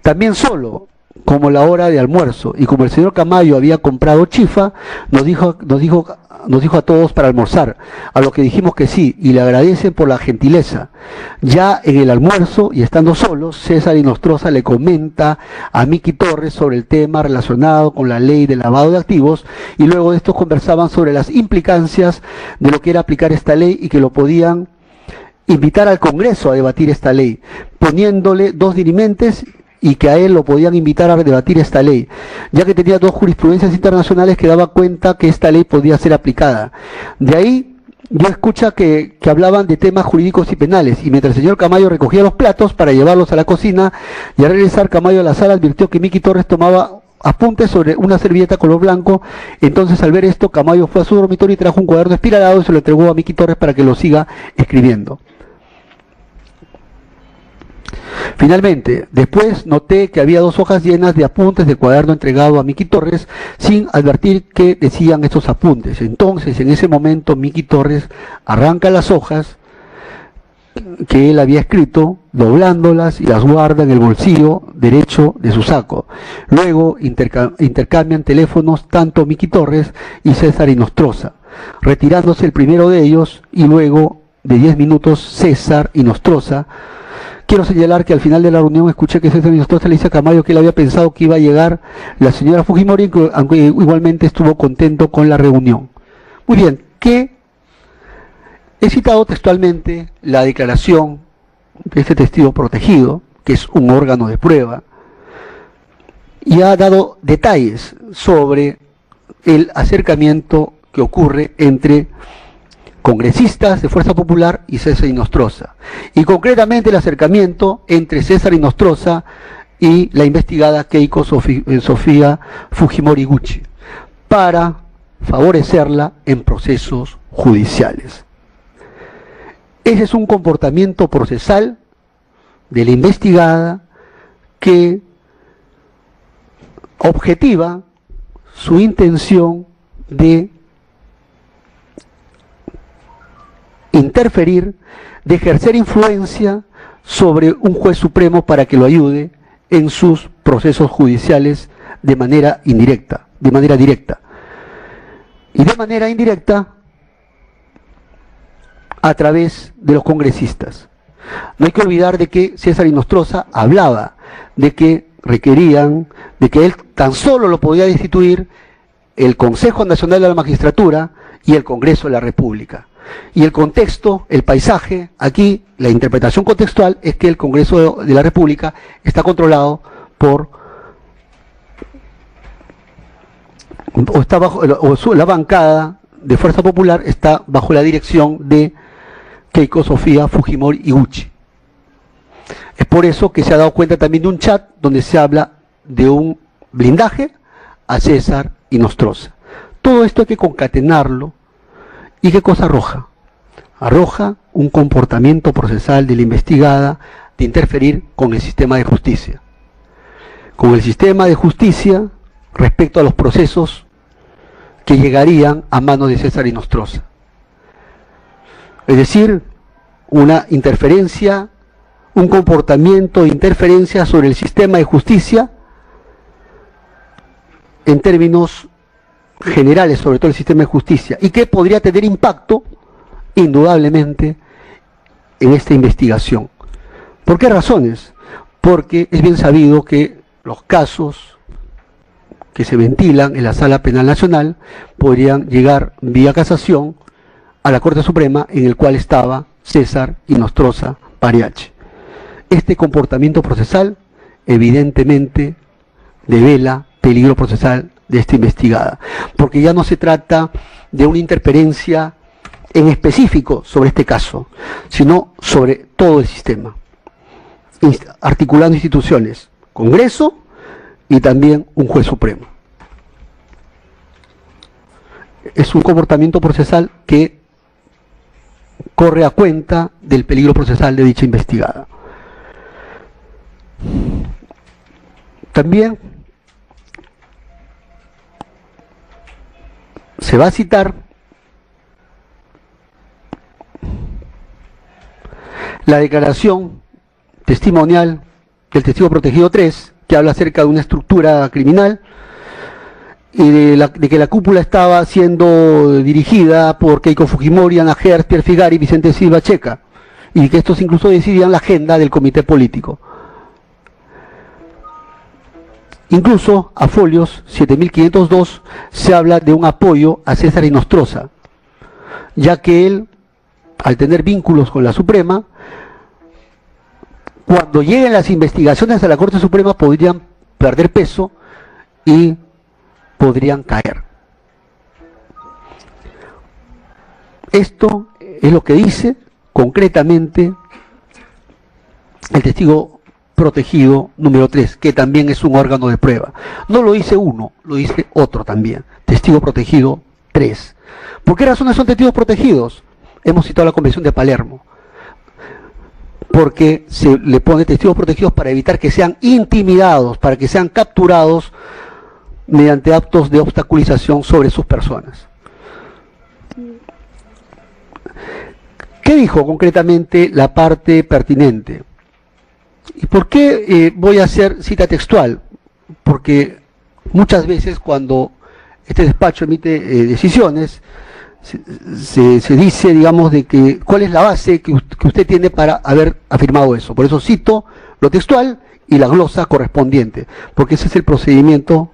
También solo, como la hora de almuerzo, y como el señor Camayo había comprado chifa, nos dijo a todos para almorzar, a lo que dijimos que sí, y le agradecen por la gentileza. Ya en el almuerzo, y estando solos, César Inostroza le comenta a Miki Torres sobre el tema relacionado con la ley de lavado de activos, y luego de estos conversaban sobre las implicancias de lo que era aplicar esta ley y que lo podían invitar al Congreso a debatir esta ley, poniéndole dos dirimentes y que a él lo podían invitar a debatir esta ley, ya que tenía dos jurisprudencias internacionales que daba cuenta que esta ley podía ser aplicada. De ahí yo escuché que hablaban de temas jurídicos y penales, y mientras el señor Camayo recogía los platos para llevarlos a la cocina, y al regresar Camayo a la sala advirtió que Miki Torres tomaba apuntes sobre una servilleta color blanco. Entonces, al ver esto, Camayo fue a su dormitorio y trajo un cuaderno espiralado y se lo entregó a Miki Torres para que lo siga escribiendo. Finalmente, después noté que había 2 hojas llenas de apuntes del cuaderno entregado a Miki Torres sin advertir qué decían estos apuntes. Entonces, en ese momento, Miki Torres arranca las hojas que él había escrito, doblándolas y las guarda en el bolsillo derecho de su saco. Luego intercambian teléfonos tanto Miki Torres y César Inostroza, retirándose el primero de ellos, y luego de 10 minutos César Inostroza. Quiero señalar que al final de la reunión escuché que César Inostroza le dice a Camayo que él había pensado que iba a llegar la señora Fujimori, aunque igualmente estuvo contento con la reunión. Muy bien, que he citado textualmente la declaración de este testigo protegido, que es un órgano de prueba, y ha dado detalles sobre el acercamiento que ocurre entre congresistas de Fuerza Popular y César Inostroza, y concretamente el acercamiento entre César Inostroza y la investigada Keiko Sofía Fujimori Gucci para favorecerla en procesos judiciales. Ese es un comportamiento procesal de la investigada que objetiva su intención de interferir, de ejercer influencia sobre un juez supremo para que lo ayude en sus procesos judiciales de manera indirecta, de manera directa. Y de manera indirecta a través de los congresistas. No hay que olvidar de que César Inostroza hablaba de que requerían, de que él tan solo lo podía destituir el Consejo Nacional de la Magistratura y el Congreso de la República. Y el contexto, el paisaje, aquí la interpretación contextual es que el Congreso de la República está controlado por, o está bajo, la bancada de Fuerza Popular está bajo la dirección de Keiko Sofía Fujimori Gucci. Es por eso que se ha dado cuenta también de un chat donde se habla de un blindaje a César Inostroza. Todo esto hay que concatenarlo. ¿Y qué cosa arroja? Arroja un comportamiento procesal de la investigada de interferir con el sistema de justicia. con el sistema de justicia respecto a los procesos que llegarían a manos de César y Nostroza. Es decir, una interferencia, un comportamiento de interferencia sobre el sistema de justicia en términos generales, sobre todo el sistema de justicia, y que podría tener impacto, indudablemente, en esta investigación. ¿Por qué razones? Porque es bien sabido que los casos que se ventilan en la Sala Penal Nacional podrían llegar vía casación a la Corte Suprema, en el cual estaba César y Nostroza Pariache. Este comportamiento procesal evidentemente devela peligro procesal de esta investigada, porque ya no se trata de una interferencia en específico sobre este caso, sino sobre todo el sistema, articulando instituciones, Congreso y también un juez supremo. Es un comportamiento procesal que corre a cuenta del peligro procesal de dicha investigada. También se va a citar la declaración testimonial del testigo protegido 3, que habla acerca de una estructura criminal y de que la cúpula estaba siendo dirigida por Keiko Fujimori, Ana Hertz, Pierre Figari y Vicente Silva Checa, y que estos incluso decidían la agenda del comité político. Incluso a folios 7502 se habla de un apoyo a César y Nostroza, ya que él, al tener vínculos con la Suprema, cuando lleguen las investigaciones a la Corte Suprema podrían perder peso y podrían caer. Esto es lo que dice concretamente el testigo protegido número 3, que también es un órgano de prueba. No lo dice uno, lo dice otro también, testigo protegido 3. ¿Por qué razones son testigos protegidos? Hemos citado la Convención de Palermo, porque se le pone testigos protegidos para evitar que sean intimidados, para que sean capturados mediante actos de obstaculización sobre sus personas. ¿Qué dijo concretamente la parte pertinente? ¿Y por qué voy a hacer cita textual? Porque muchas veces cuando este despacho emite decisiones, se dice, digamos, de que cuál es la base que usted tiene para haber afirmado eso. Por eso cito lo textual y la glosa correspondiente, porque ese es el procedimiento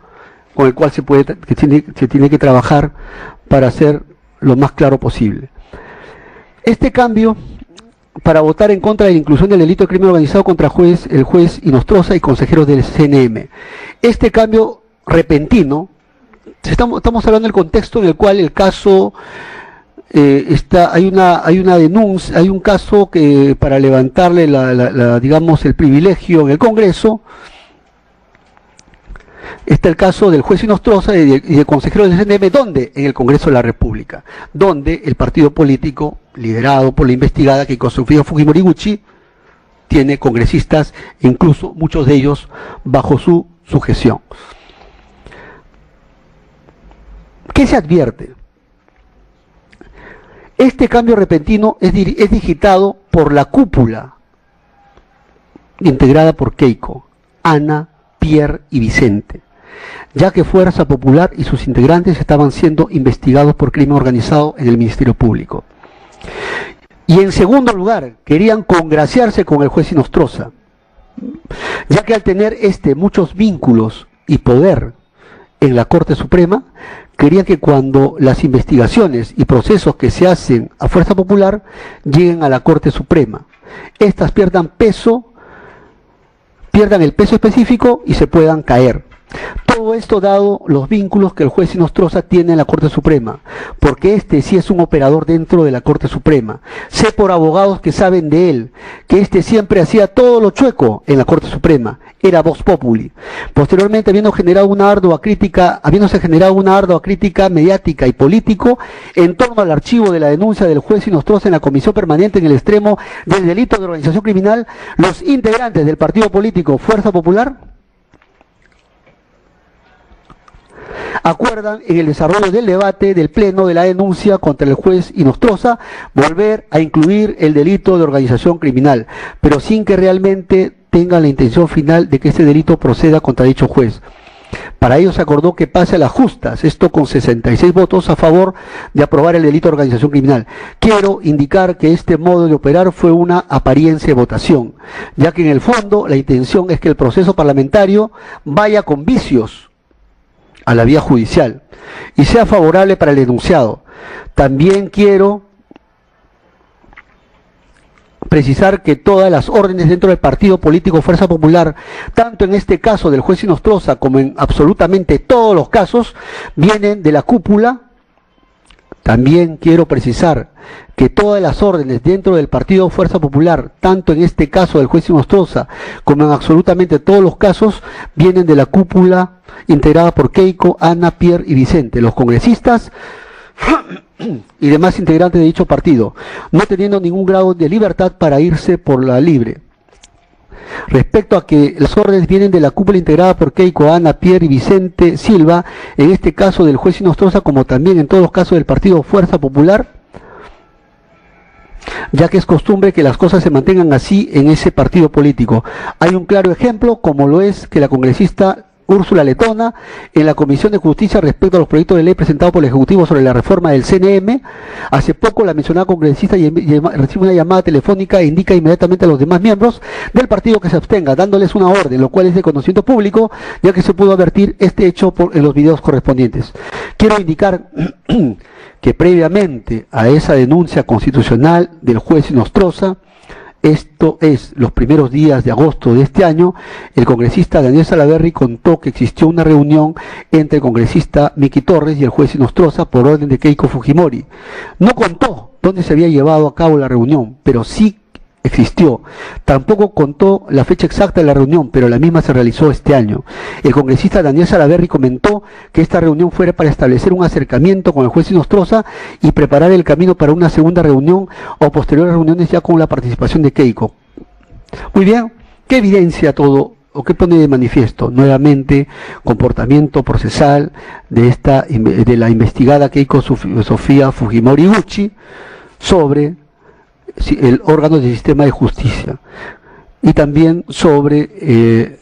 con el cual se tiene que trabajar para ser lo más claro posible. Este cambio para votar en contra de la inclusión del delito de crimen organizado contra el juez y Nostroza y consejeros del CNM. Este cambio repentino, estamos hablando del contexto en el cual el caso hay una denuncia, hay un caso que para levantarle digamos el privilegio en el Congreso. Está el caso del juez y Nostroza y del consejero del CNM, ¿dónde? En el Congreso de la República, donde el partido político liderado por la investigada Keiko Fujimori Gucci tiene congresistas, incluso muchos de ellos bajo su sujeción. ¿Qué se advierte? Este cambio repentino es digitado por la cúpula integrada por Keiko, Ana, Pierre y Vicente, ya que Fuerza Popular y sus integrantes estaban siendo investigados por crimen organizado en el Ministerio Público. Y en segundo lugar, querían congraciarse con el juez y Nostroza, ya que al tener muchos vínculos y poder en la Corte Suprema, querían que cuando las investigaciones y procesos que se hacen a Fuerza Popular lleguen a la Corte Suprema, estas pierdan el peso específico y se puedan caer. Todo esto dado los vínculos que el juez y Nostroza tiene en la Corte Suprema, porque sí es un operador dentro de la Corte Suprema. Sé por abogados que saben de él, que siempre hacía todo lo chueco en la Corte Suprema, era vox populi. Posteriormente, habiéndose generado una ardua crítica mediática y político en torno al archivo de la denuncia del juez y Nostroza en la Comisión Permanente en el extremo del delito de organización criminal, los integrantes del partido político Fuerza Popular acuerdan en el desarrollo del debate del pleno de la denuncia contra el juez Inostroza volver a incluir el delito de organización criminal, pero sin que realmente tengan la intención final de que este delito proceda contra dicho juez. Para ello se acordó que pase a las justas, esto con 66 votos a favor de aprobar el delito de organización criminal. Quiero indicar que este modo de operar fue una apariencia de votación, ya que en el fondo la intención es que el proceso parlamentario vaya con vicios a la vía judicial y sea favorable para el denunciado. También quiero precisar que todas las órdenes dentro del partido político Fuerza Popular, tanto en este caso del juez Inostroza como en absolutamente todos los casos, vienen de la cúpula. También quiero precisar que todas las órdenes dentro del partido Fuerza Popular, tanto en este caso del juez Inostroza como en absolutamente todos los casos, vienen de la cúpula integrada por Keiko, Ana, Pierre y Vicente, los congresistas y demás integrantes de dicho partido, no teniendo ningún grado de libertad para irse por la libre. Respecto a que las órdenes vienen de la cúpula integrada por Keiko, Ana, Pierre y Vicente Silva, en este caso del juez Inostroza, como también en todos los casos del partido Fuerza Popular, ya que es costumbre que las cosas se mantengan así en ese partido político. Hay un claro ejemplo, como lo es que la congresista Úrsula Letona, en la Comisión de Justicia respecto a los proyectos de ley presentados por el Ejecutivo sobre la reforma del CNM, hace poco la mencionada congresista recibe una llamada telefónica e indica inmediatamente a los demás miembros del partido que se abstenga, dándoles una orden, lo cual es de conocimiento público, ya que se pudo advertir este hecho en los videos correspondientes. Quiero indicar que previamente a esa denuncia constitucional del juez Inostroza, esto es, los primeros días de agosto de este año, el congresista Daniel Salaverry contó que existió una reunión entre el congresista Miki Torres y el juez Inostroza por orden de Keiko Fujimori. No contó dónde se había llevado a cabo la reunión, pero sí existió. Tampoco contó la fecha exacta de la reunión, pero la misma se realizó este año. El congresista Daniel Salaverry comentó que esta reunión fuera para establecer un acercamiento con el juez Inostroza y preparar el camino para una segunda reunión o posteriores reuniones ya con la participación de Keiko. Muy bien, ¿qué evidencia todo o qué pone de manifiesto? Nuevamente, comportamiento procesal de la investigada Keiko Sofía Fujimori Gucci sobre el órgano del sistema de justicia y también sobre,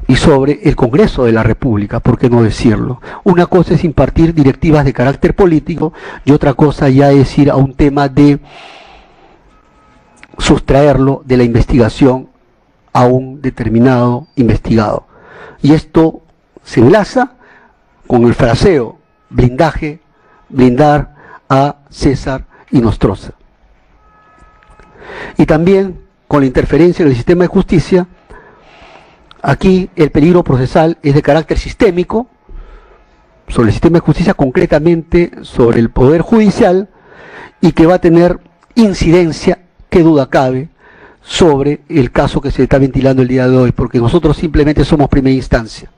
y sobre el Congreso de la República, ¿por qué no decirlo? Una cosa es impartir directivas de carácter político y otra cosa ya es ir a un tema de sustraerlo de la investigación a un determinado investigado. Y esto se enlaza con el fraseo, blindar a César Inostroza. Y también con la interferencia en el sistema de justicia. Aquí el peligro procesal es de carácter sistémico sobre el sistema de justicia, concretamente sobre el Poder Judicial, y que va a tener incidencia, qué duda cabe, sobre el caso que se está ventilando el día de hoy, porque nosotros simplemente somos primera instancia.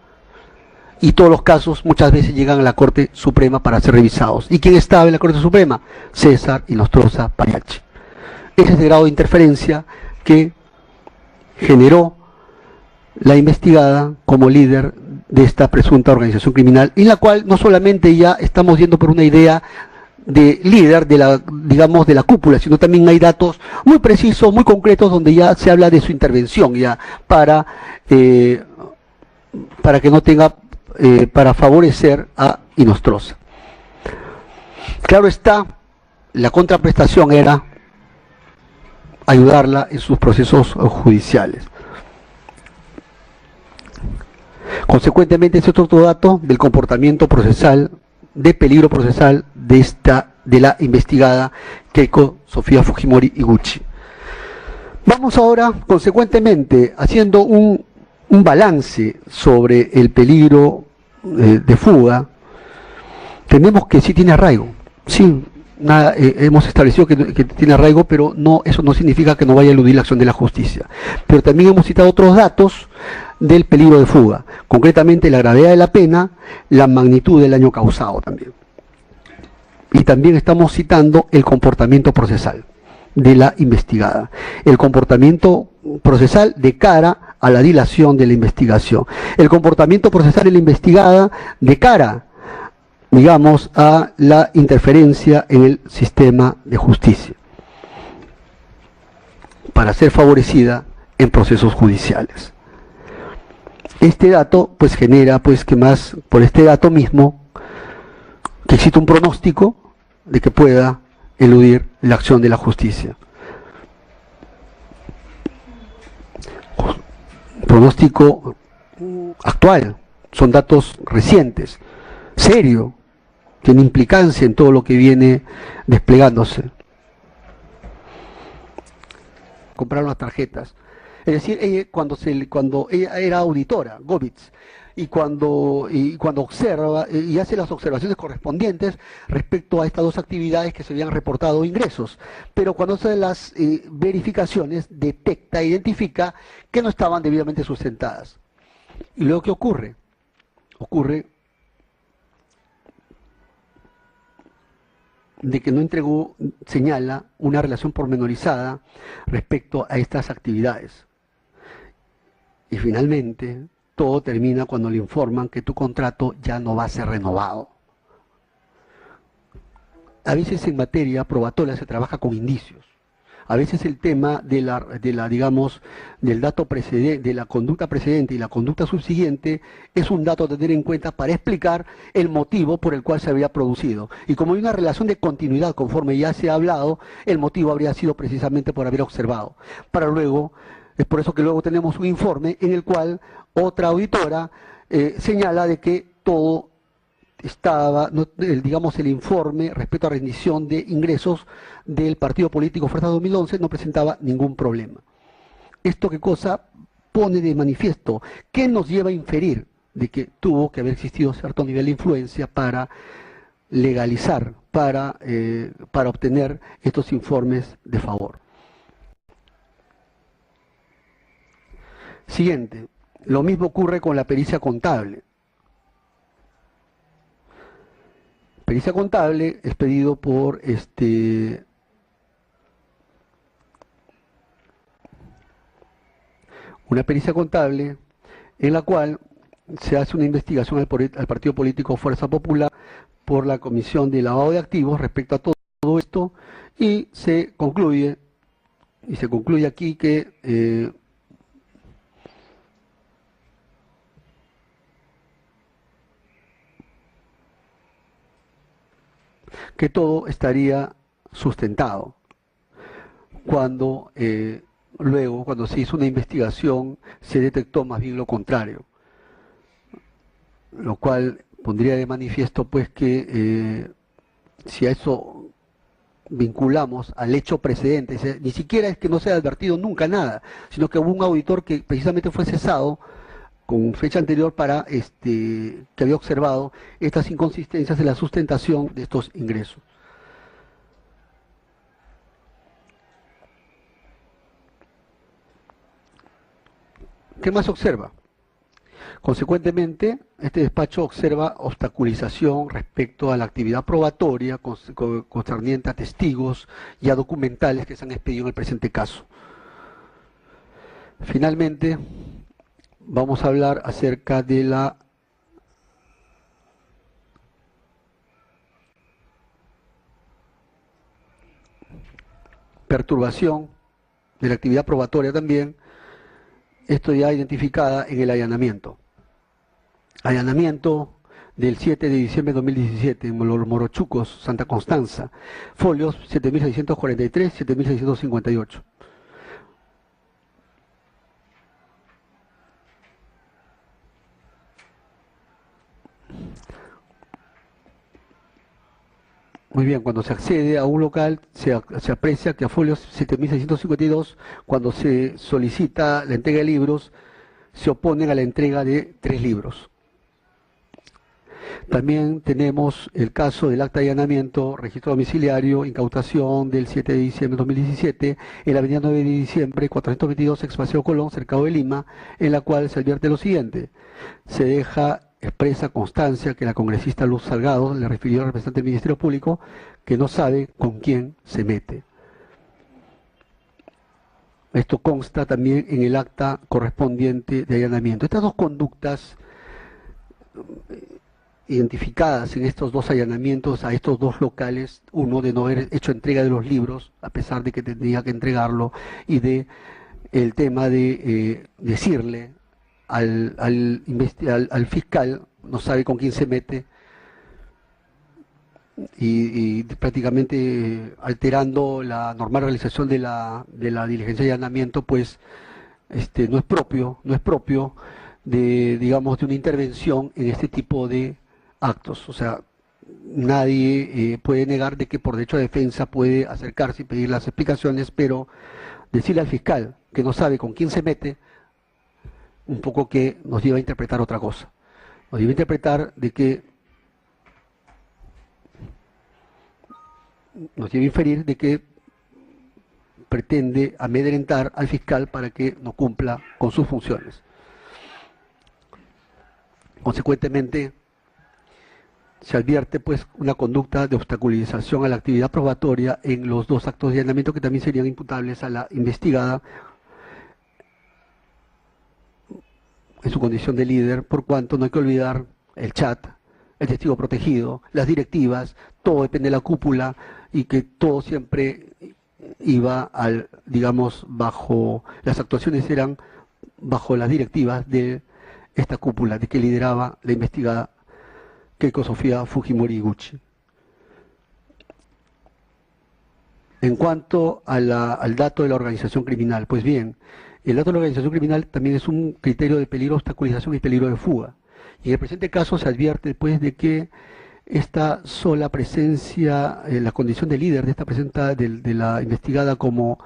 Y todos los casos muchas veces llegan a la Corte Suprema para ser revisados. ¿Y quién estaba en la Corte Suprema? César Inostroza Payachi. Ese es el grado de interferencia que generó la investigada como líder de esta presunta organización criminal, en la cual no solamente ya estamos yendo por una idea de líder de la cúpula, sino también hay datos muy precisos, muy concretos, donde ya se habla de su intervención ya para que no tenga para favorecer a Inostroza. Claro está, la contraprestación era ayudarla en sus procesos judiciales. Consecuentemente, este es otro dato del comportamiento procesal, de peligro procesal de la investigada Keiko Sofía Fujimori Iguchi. Vamos ahora, consecuentemente, haciendo un balance sobre el peligro de fuga. Tenemos que sí tiene arraigo, sí, hemos establecido que tiene arraigo, pero eso no significa que no vaya a eludir la acción de la justicia. Pero también hemos citado otros datos del peligro de fuga, concretamente la gravedad de la pena, la magnitud del daño causado también. Y también estamos citando el comportamiento procesal de la investigada, el comportamiento procesal de cara a la dilación de la investigación. El comportamiento procesal de la investigada de cara, digamos, a la interferencia en el sistema de justicia, para ser favorecida en procesos judiciales. Este dato pues genera pues que más por este dato mismo que existe un pronóstico de que pueda eludir la acción de la justicia. Pronóstico actual, son datos recientes, serio, tiene implicancia en todo lo que viene desplegándose. Compraron las tarjetas. Es decir, cuando ella era auditora, Govitz, y cuando observa y hace las observaciones correspondientes respecto a estas dos actividades que se habían reportado ingresos, pero cuando hace las verificaciones detecta, identifica que no estaban debidamente sustentadas. ¿Y luego qué ocurre? Ocurre de que no entregó, señala, una relación pormenorizada respecto a estas actividades. Y finalmente, todo termina cuando le informan que tu contrato ya no va a ser renovado. A veces en materia probatoria se trabaja con indicios. A veces el tema digamos, del dato precedente, de la conducta precedente y la conducta subsiguiente es un dato a tener en cuenta para explicar el motivo por el cual se había producido. Y como hay una relación de continuidad, conforme ya se ha hablado, el motivo habría sido precisamente por haber observado. Para luego, es por eso que luego tenemos un informe en el cual otra auditora señala de que todo estaba, digamos, el informe respecto a rendición de ingresos del partido político Fuerza 2011 no presentaba ningún problema. ¿Esto qué cosa pone de manifiesto? ¿Qué nos lleva a inferir de que tuvo que haber existido cierto nivel de influencia para legalizar, para obtener estos informes de favor? Siguiente, lo mismo ocurre con la pericia contable. Pericia contable es pedido por una pericia contable en la cual se hace una investigación al partido político Fuerza Popular por la Comisión de Lavado de Activos respecto a todo esto y se concluye aquí que todo estaría sustentado. Cuando luego, cuando se hizo una investigación, se detectó más bien lo contrario, lo cual pondría de manifiesto pues que si a eso vinculamos al hecho precedente, ni siquiera es que no se haya advertido nunca nada, sino que hubo un auditor que precisamente fue cesado con fecha anterior para que había observado estas inconsistencias en la sustentación de estos ingresos. ¿Qué más observa? Consecuentemente, este despacho observa obstaculización respecto a la actividad probatoria concerniente a testigos y a documentales que se han expedido en el presente caso. Finalmente, vamos a hablar acerca de la perturbación de la actividad probatoria también, esto ya identificada en el allanamiento. Allanamiento del 7 de diciembre de 2017 en Los Morochucos, Santa Constanza, folios 7643, 7658. Muy bien, cuando se accede a un local se aprecia que a folios 7652, cuando se solicita la entrega de libros, se oponen a la entrega de 3 libros. También tenemos el caso del acta de allanamiento, registro domiciliario, incautación del 7 de diciembre de 2017 en la avenida 9 de diciembre, 422, ex Paseo Colón, cercado de Lima, en la cual se advierte lo siguiente: se deja expresa constancia que la congresista Luz Salgado le refirió al representante del Ministerio Público que no sabe con quién se mete. Esto consta también en el acta correspondiente de allanamiento. Estas dos conductas identificadas en estos dos allanamientos a estos dos locales, uno de no haber hecho entrega de los libros, a pesar de que tendría que entregarlo, y de el tema de decirle al fiscal, no sabe con quién se mete, y prácticamente alterando la normal realización de la diligencia de allanamiento, pues no es propio de, digamos, de una intervención en este tipo de actos. O sea, nadie puede negar de que por derecho de defensa puede acercarse y pedir las explicaciones, pero decirle al fiscal que no sabe con quién se mete, un poco que nos lleva a interpretar otra cosa. Nos lleva a interpretar de que nos lleva a inferir de que pretende amedrentar al fiscal para que no cumpla con sus funciones. Consecuentemente, se advierte pues una conducta de obstaculización a la actividad probatoria en los dos actos de allanamiento que también serían imputables a la investigada en su condición de líder, por cuanto no hay que olvidar el chat, el testigo protegido, las directivas, todo depende de la cúpula y que todo siempre iba digamos, las actuaciones eran bajo las directivas de esta cúpula, de que lideraba la investigada Keiko Sofía Fujimori Iguchi. En cuanto al dato de la organización criminal, pues bien, el dato de la organización criminal también es un criterio de peligro de obstaculización y peligro de fuga. Y en el presente caso se advierte pues de que esta sola presencia, la condición de líder de esta de la investigada como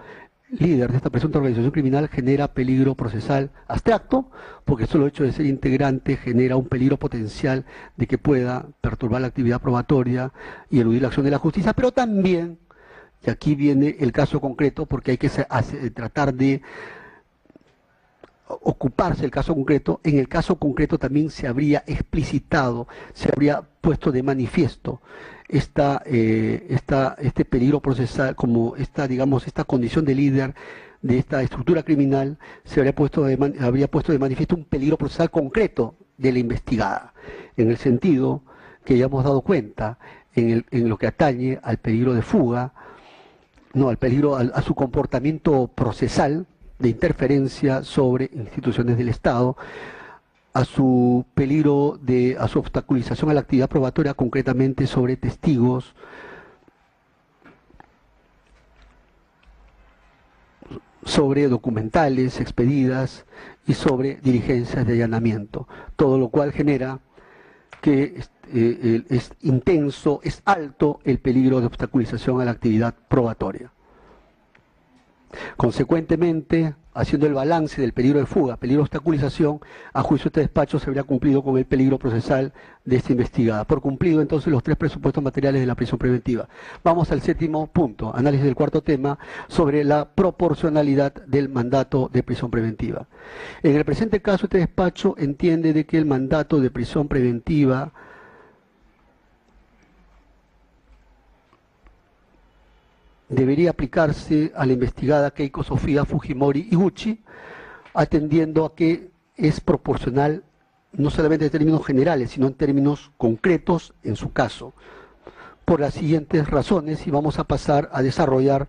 líder de esta presunta organización criminal genera peligro procesal abstracto, porque solo el hecho de ser integrante genera un peligro potencial de que pueda perturbar la actividad probatoria y eludir la acción de la justicia, pero también, y aquí viene el caso concreto, porque hay que tratar de ocuparse del caso concreto. En el caso concreto también se habría explicitado, se habría puesto de manifiesto este peligro procesal, como digamos, esta condición de líder de esta estructura criminal, habría puesto de manifiesto un peligro procesal concreto de la investigada, en el sentido que ya hemos dado cuenta en lo que atañe al peligro de fuga, no, al peligro, a su comportamiento procesal de interferencia sobre instituciones del Estado, a su peligro a su obstaculización a la actividad probatoria, concretamente sobre testigos, sobre documentales expedidas y sobre diligencias de allanamiento, todo lo cual genera que es intenso, es alto el peligro de obstaculización a la actividad probatoria. Consecuentemente, haciendo el balance del peligro de fuga, peligro de obstaculización, a juicio de este despacho se habría cumplido con el peligro procesal de esta investigada. Por cumplido entonces los tres presupuestos materiales de la prisión preventiva. Vamos al séptimo punto, análisis del cuarto tema, sobre la proporcionalidad del mandato de prisión preventiva. En el presente caso, este despacho entiende de que el mandato de prisión preventiva debería aplicarse a la investigada Keiko Sofía Fujimori Iguchi, atendiendo a que es proporcional no solamente en términos generales, sino en términos concretos en su caso, por las siguientes razones, y vamos a pasar a desarrollar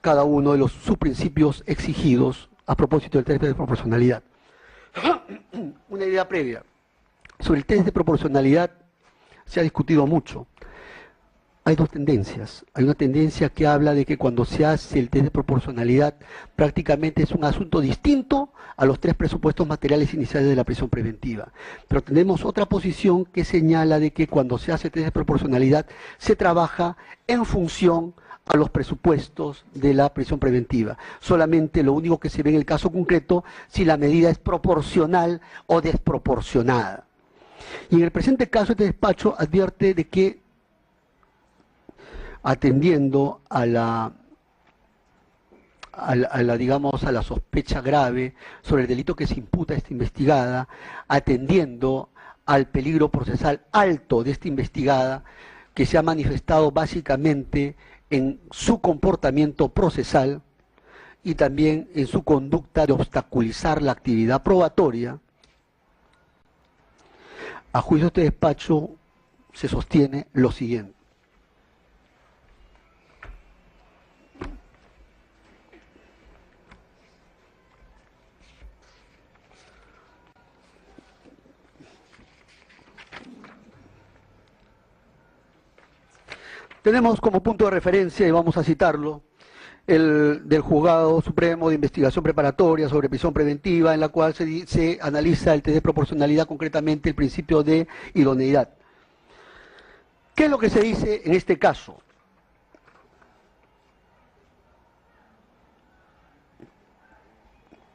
cada uno de los subprincipios exigidos a propósito del test de proporcionalidad. Una idea previa. Sobre el test de proporcionalidad se ha discutido mucho. Hay dos tendencias. Hay una tendencia que habla de que cuando se hace el test de proporcionalidad prácticamente es un asunto distinto a los tres presupuestos materiales iniciales de la prisión preventiva. Pero tenemos otra posición que señala de que cuando se hace el test de proporcionalidad se trabaja en función a los presupuestos de la prisión preventiva. Solamente lo único que se ve en el caso concreto si la medida es proporcional o desproporcionada. Y en el presente caso este despacho advierte de que atendiendo a la sospecha grave sobre el delito que se imputa a esta investigada, atendiendo al peligro procesal alto de esta investigada, que se ha manifestado básicamente en su comportamiento procesal y también en su conducta de obstaculizar la actividad probatoria, a juicio de este despacho se sostiene lo siguiente. Tenemos como punto de referencia, y vamos a citarlo, el del Juzgado Supremo de Investigación Preparatoria sobre Prisión Preventiva, en la cual se analiza el test de proporcionalidad, concretamente el principio de idoneidad. ¿Qué es lo que se dice en este caso?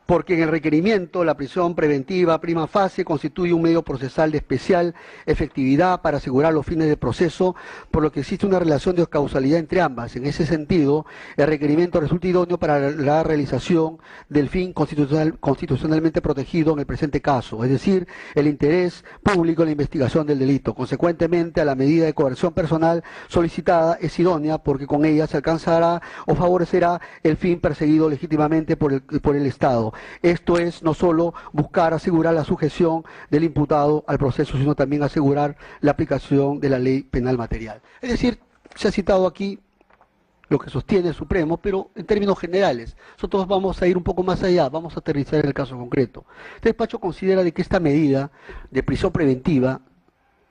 Porque en el requerimiento la prisión preventiva prima facie constituye un medio procesal de especial efectividad para asegurar los fines del proceso, por lo que existe una relación de causalidad entre ambas. En ese sentido, el requerimiento resulta idóneo para la realización del fin constitucionalmente protegido en el presente caso, es decir, el interés público en la investigación del delito. Consecuentemente, a la medida de coerción personal solicitada es idónea porque con ella se alcanzará o favorecerá el fin perseguido legítimamente por el Estado. Esto es no solo buscar asegurar la sujeción del imputado al proceso, sino también asegurar la aplicación de la ley penal material. Es decir, se ha citado aquí lo que sostiene el Supremo, pero en términos generales. Nosotros vamos a ir un poco más allá, vamos a aterrizar en el caso concreto. Este despacho considera de que esta medida de prisión preventiva,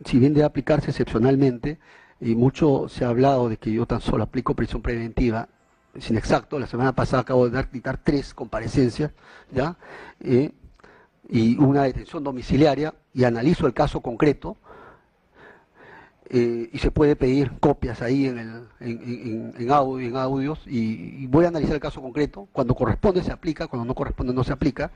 si bien debe aplicarse excepcionalmente, y mucho se ha hablado de que yo tan solo aplico prisión preventiva, es inexacto. La semana pasada acabo de dictar 3 comparecencias, ¿ya? Y una detención domiciliaria, y analizo el caso concreto, y se puede pedir copias ahí en audios, y voy a analizar el caso concreto. Cuando corresponde se aplica, cuando no corresponde no se aplica.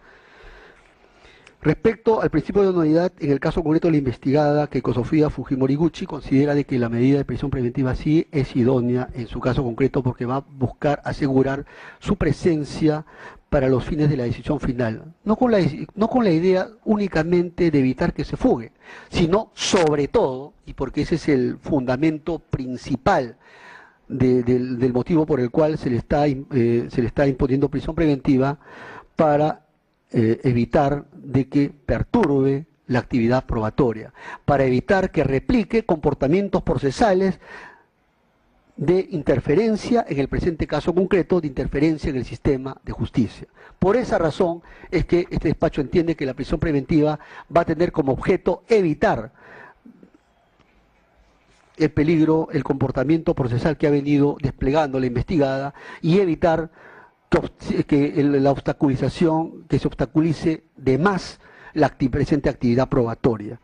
Respecto al principio de idoneidad, en el caso concreto de la investigada Keiko Sofía Fujimori Gucci considera de que la medida de prisión preventiva sí es idónea en su caso concreto, porque va a buscar asegurar su presencia para los fines de la decisión final, no con la idea únicamente de evitar que se fugue, sino sobre todo, y porque ese es el fundamento principal del motivo por el cual se le está imponiendo prisión preventiva, para evitar de que perturbe la actividad probatoria, para evitar que replique comportamientos procesales de interferencia, en el presente caso concreto, de interferencia en el sistema de justicia. Por esa razón es que este despacho entiende que la prisión preventiva va a tener como objeto evitar el peligro, el comportamiento procesal que ha venido desplegando la investigada, y evitar la obstaculización, que se obstaculice de más la presente actividad probatoria.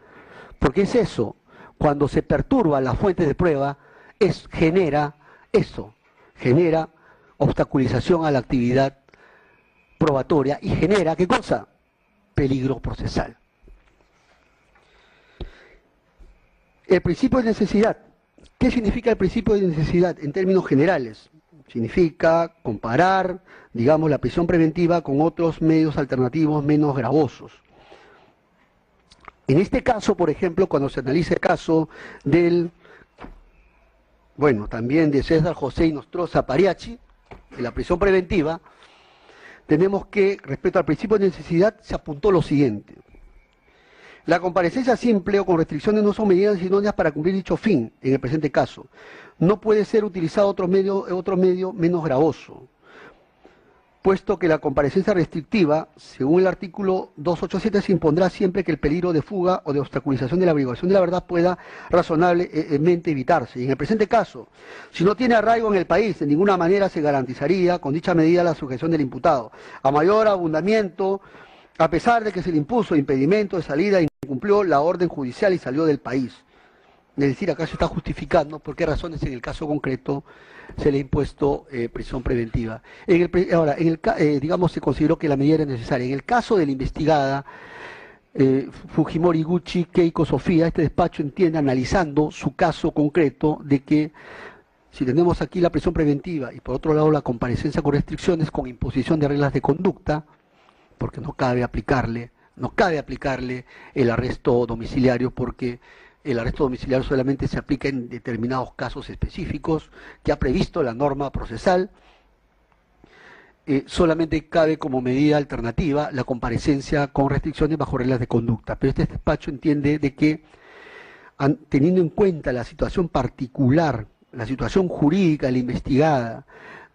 Porque es eso, cuando se perturba las fuentes de prueba, genera obstaculización a la actividad probatoria y genera, ¿qué cosa? Peligro procesal. El principio de necesidad. ¿Qué significa el principio de necesidad en términos generales? Significa comparar, digamos, la prisión preventiva con otros medios alternativos menos gravosos. En este caso, por ejemplo, cuando se analiza el caso también de César José Inostroza Pariachi, de la prisión preventiva, tenemos que, respecto al principio de necesidad, se apuntó lo siguiente. La comparecencia simple o con restricciones no son medidas idóneas para cumplir dicho fin, en el presente caso. No puede ser utilizado otro medio menos gravoso, puesto que la comparecencia restrictiva, según el artículo 287, se impondrá siempre que el peligro de fuga o de obstaculización de la averiguación de la verdad pueda razonablemente evitarse. Y en el presente caso, si no tiene arraigo en el país, de ninguna manera se garantizaría con dicha medida la sujeción del imputado. A mayor abundamiento, a pesar de que se le impuso impedimento de salida, incumplió la orden judicial y salió del país. Es decir, acá se está justificando por qué razones en el caso concreto se le ha impuesto prisión preventiva. Digamos, se consideró que la medida era necesaria. En el caso de la investigada Fujimori Gucci Keiko Sofía, este despacho entiende, analizando su caso concreto, de que si tenemos aquí la prisión preventiva y por otro lado la comparecencia con restricciones, con imposición de reglas de conducta, porque no cabe aplicarle el arresto domiciliario, porque el arresto domiciliario solamente se aplica en determinados casos específicos que ha previsto la norma procesal. solamente cabe como medida alternativa la comparecencia con restricciones bajo reglas de conducta. Pero este despacho entiende de que, teniendo en cuenta la situación particular, la situación jurídica de la investigada,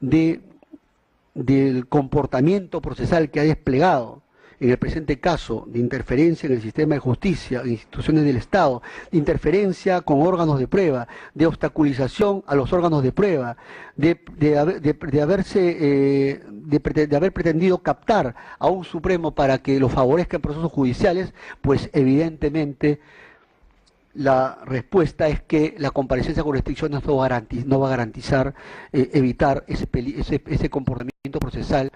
del comportamiento procesal que ha desplegado en el presente caso, de interferencia en el sistema de justicia, en instituciones del Estado, de interferencia con órganos de prueba, de obstaculización a los órganos de prueba, de haber pretendido captar a un Supremo para que lo favorezca en procesos judiciales, pues evidentemente la respuesta es que la comparecencia con restricciones no va a garantizar evitar ese comportamiento procesal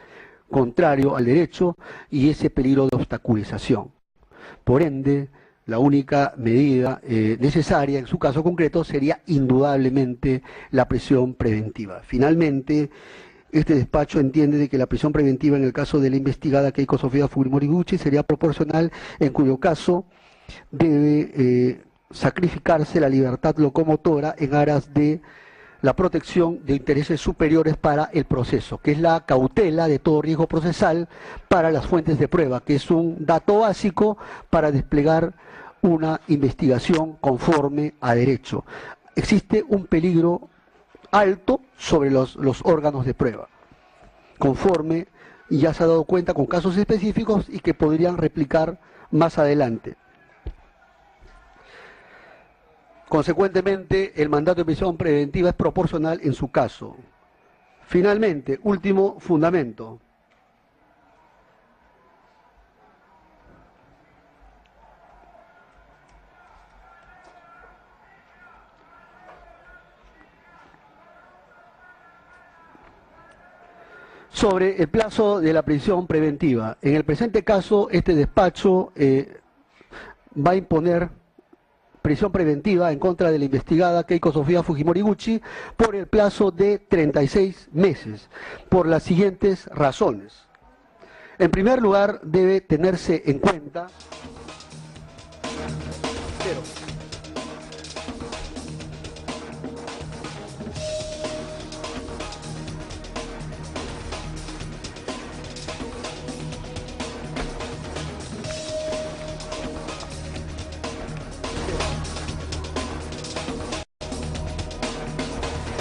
contrario al derecho y ese peligro de obstaculización. Por ende, la única medida necesaria en su caso concreto sería indudablemente la prisión preventiva. Finalmente, este despacho entiende de que la prisión preventiva en el caso de la investigada Keiko Sofía Fujimori Gucci sería proporcional, en cuyo caso debe sacrificarse la libertad locomotora en aras de la protección de intereses superiores para el proceso, que es la cautela de todo riesgo procesal para las fuentes de prueba, que es un dato básico para desplegar una investigación conforme a derecho. Existe un peligro alto sobre los órganos de prueba, conforme ya se ha dado cuenta con casos específicos y que podrían replicar más adelante. Consecuentemente, el mandato de prisión preventiva es proporcional en su caso. Finalmente, último fundamento. Sobre el plazo de la prisión preventiva. En el presente caso, este despacho va a imponer prisión preventiva en contra de la investigada Keiko Sofía Fujimori Gucci por el plazo de 36 meses, por las siguientes razones. En primer lugar, debe tenerse en cuenta...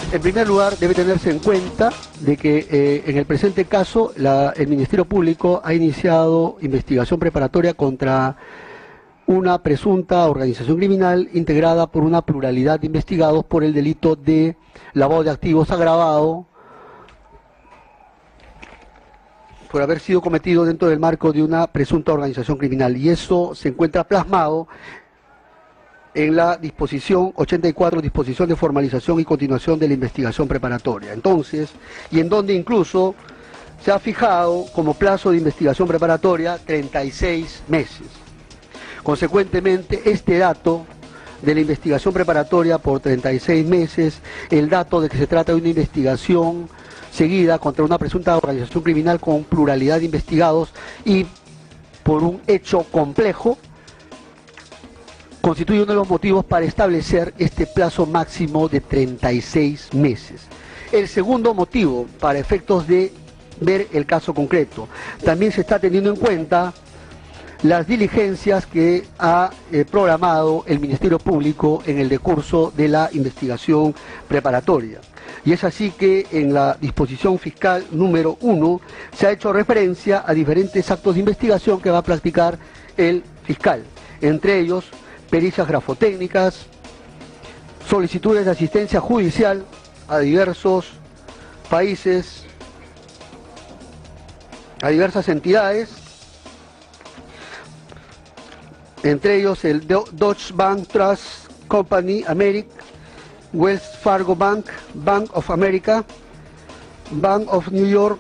En primer lugar, debe tenerse en cuenta de que en el presente caso el Ministerio Público ha iniciado investigación preparatoria contra una presunta organización criminal integrada por una pluralidad de investigados por el delito de lavado de activos agravado por haber sido cometido dentro del marco de una presunta organización criminal. Y eso se encuentra plasmado en la disposición 84, disposición de formalización y continuación de la investigación preparatoria. Entonces, y en donde incluso se ha fijado como plazo de investigación preparatoria 36 meses. Consecuentemente, este dato de la investigación preparatoria por 36 meses, el dato de que se trata de una investigación seguida contra una presunta organización criminal con pluralidad de investigados y por un hecho complejo, constituye uno de los motivos para establecer este plazo máximo de 36 meses. El segundo motivo, para efectos de ver el caso concreto, también se está teniendo en cuenta las diligencias que ha programado el Ministerio Público en el decurso de la investigación preparatoria. Y es así que en la disposición fiscal número 1 se ha hecho referencia a diferentes actos de investigación que va a practicar el fiscal, entre ellos pericias grafotécnicas, solicitudes de asistencia judicial a diversos países, a diversas entidades, entre ellos el Deutsche Bank Trust Company America, Wells Fargo Bank, Bank of America, Bank of New York,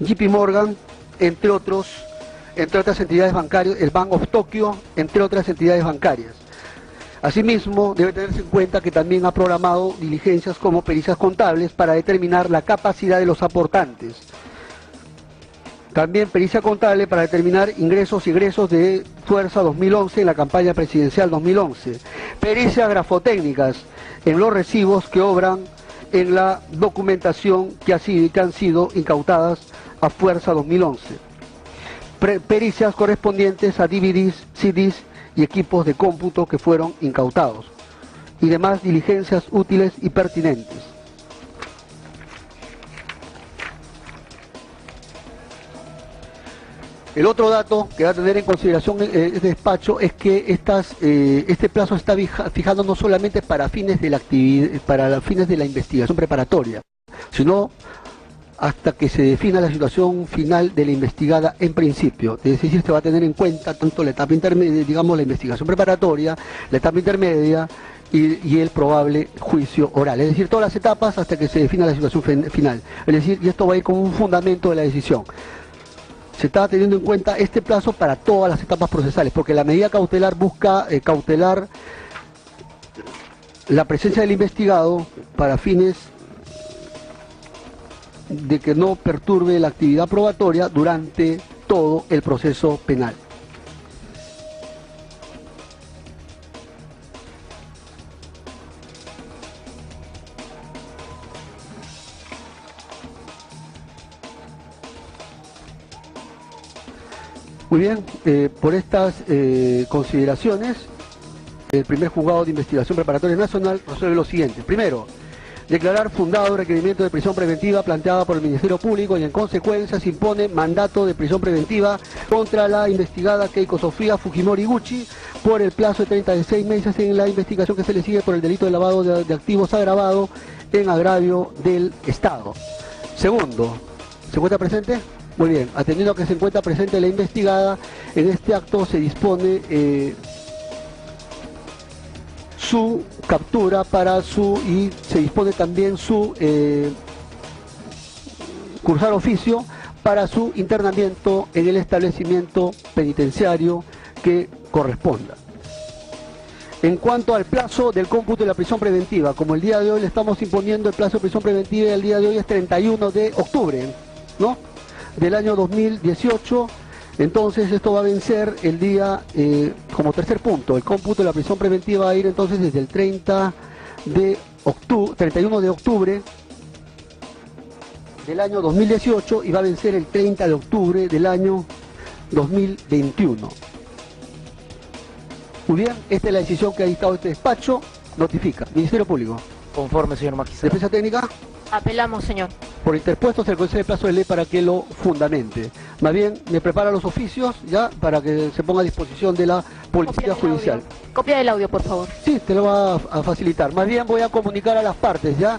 JP Morgan, entre otras entidades bancarias, el Bank of Tokyo, entre otras entidades bancarias. Asimismo, debe tenerse en cuenta que también ha programado diligencias como pericias contables para determinar la capacidad de los aportantes. También pericia contable para determinar ingresos y egresos de Fuerza 2011 en la campaña presidencial 2011. Pericias grafotécnicas en los recibos que obran en la documentación que han sido incautadas a Fuerza 2011. Pericias correspondientes a DVDs, CDs y equipos de cómputo que fueron incautados, y demás diligencias útiles y pertinentes. El otro dato que va a tener en consideración este despacho es que este plazo está fijado no solamente para fines de la actividad, para fines de la investigación preparatoria, sino hasta que se defina la situación final de la investigada en principio. Es decir, se va a tener en cuenta tanto la etapa intermedia, digamos la investigación preparatoria, la etapa intermedia y el probable juicio oral. Es decir, todas las etapas hasta que se defina la situación final. Es decir, y esto va a ir como un fundamento de la decisión. Se está teniendo en cuenta este plazo para todas las etapas procesales, porque la medida cautelar busca cautelar la presencia del investigado para fines de que no perturbe la actividad probatoria durante todo el proceso penal. Muy bien, por estas consideraciones, el primer juzgado de investigación preparatoria nacional resuelve lo siguiente. Primero, declarar fundado el requerimiento de prisión preventiva planteada por el Ministerio Público y en consecuencia se impone mandato de prisión preventiva contra la investigada Keiko Sofía Fujimori Gucci por el plazo de 36 meses en la investigación que se le sigue por el delito de lavado de activos agravado en agravio del Estado. Segundo, ¿se encuentra presente? Muy bien, atendiendo a que se encuentra presente la investigada, en este acto se dispone su captura y se dispone también su cursar oficio para su internamiento en el establecimiento penitenciario que corresponda. En cuanto al plazo del cómputo de la prisión preventiva, como el día de hoy le estamos imponiendo el plazo de prisión preventiva y el día de hoy es 31 de octubre, ¿no?, del año 2018, entonces esto va a vencer el día, como tercer punto, el cómputo de la prisión preventiva va a ir entonces desde el 31 de octubre del año 2018 y va a vencer el 30 de octubre del año 2021. Muy bien, esta es la decisión que ha dictado este despacho, notifica. Ministerio Público. Conforme, señor magistrado. Defensa técnica. Apelamos, señor. Por interpuesto se le concede el plazo de ley para que lo fundamente. Más bien, me prepara los oficios ya para que se ponga a disposición de la Policía Judicial. Copia del audio, por favor. Sí, te lo va a facilitar. Más bien voy a comunicar a las partes ya,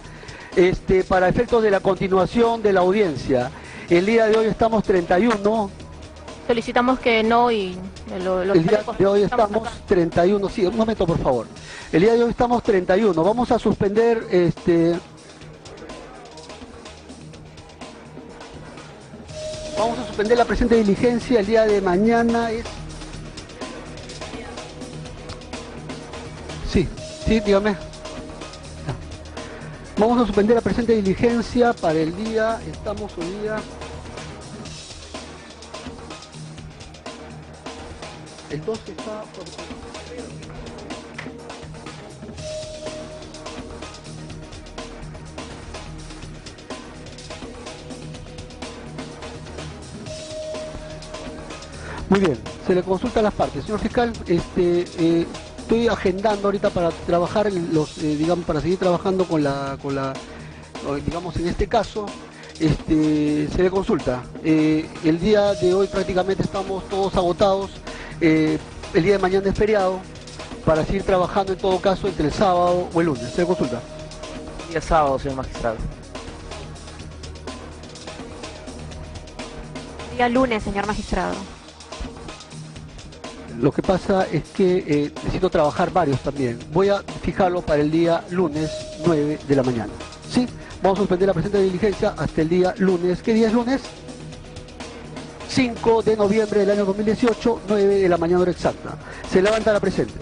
para efectos de la continuación de la audiencia. El día de hoy estamos 31. Solicitamos que no y el día de hoy estamos 31. Sí, un momento, por favor. El día de hoy estamos 31. Vamos a suspender Vamos a suspender la presente diligencia. El día de mañana es... Sí, dígame. Vamos a suspender la presente diligencia para el día... Estamos hoy día... El 12 está... Muy bien, se le consulta a las partes. Señor fiscal, estoy agendando ahorita para trabajar, para seguir trabajando digamos en este caso, se le consulta. El día de hoy prácticamente estamos todos agotados, el día de mañana es feriado, para seguir trabajando en todo caso entre el sábado o el lunes. Se le consulta. Día sábado, señor magistrado. Día lunes, señor magistrado. Lo que pasa es que necesito trabajar varios también. Voy a fijarlo para el día lunes 9 de la mañana. ¿Sí? Vamos a suspender la presente diligencia hasta el día lunes. ¿Qué día es lunes? 5 de noviembre del año 2018, 9 de la mañana hora exacta. Se levanta la presente.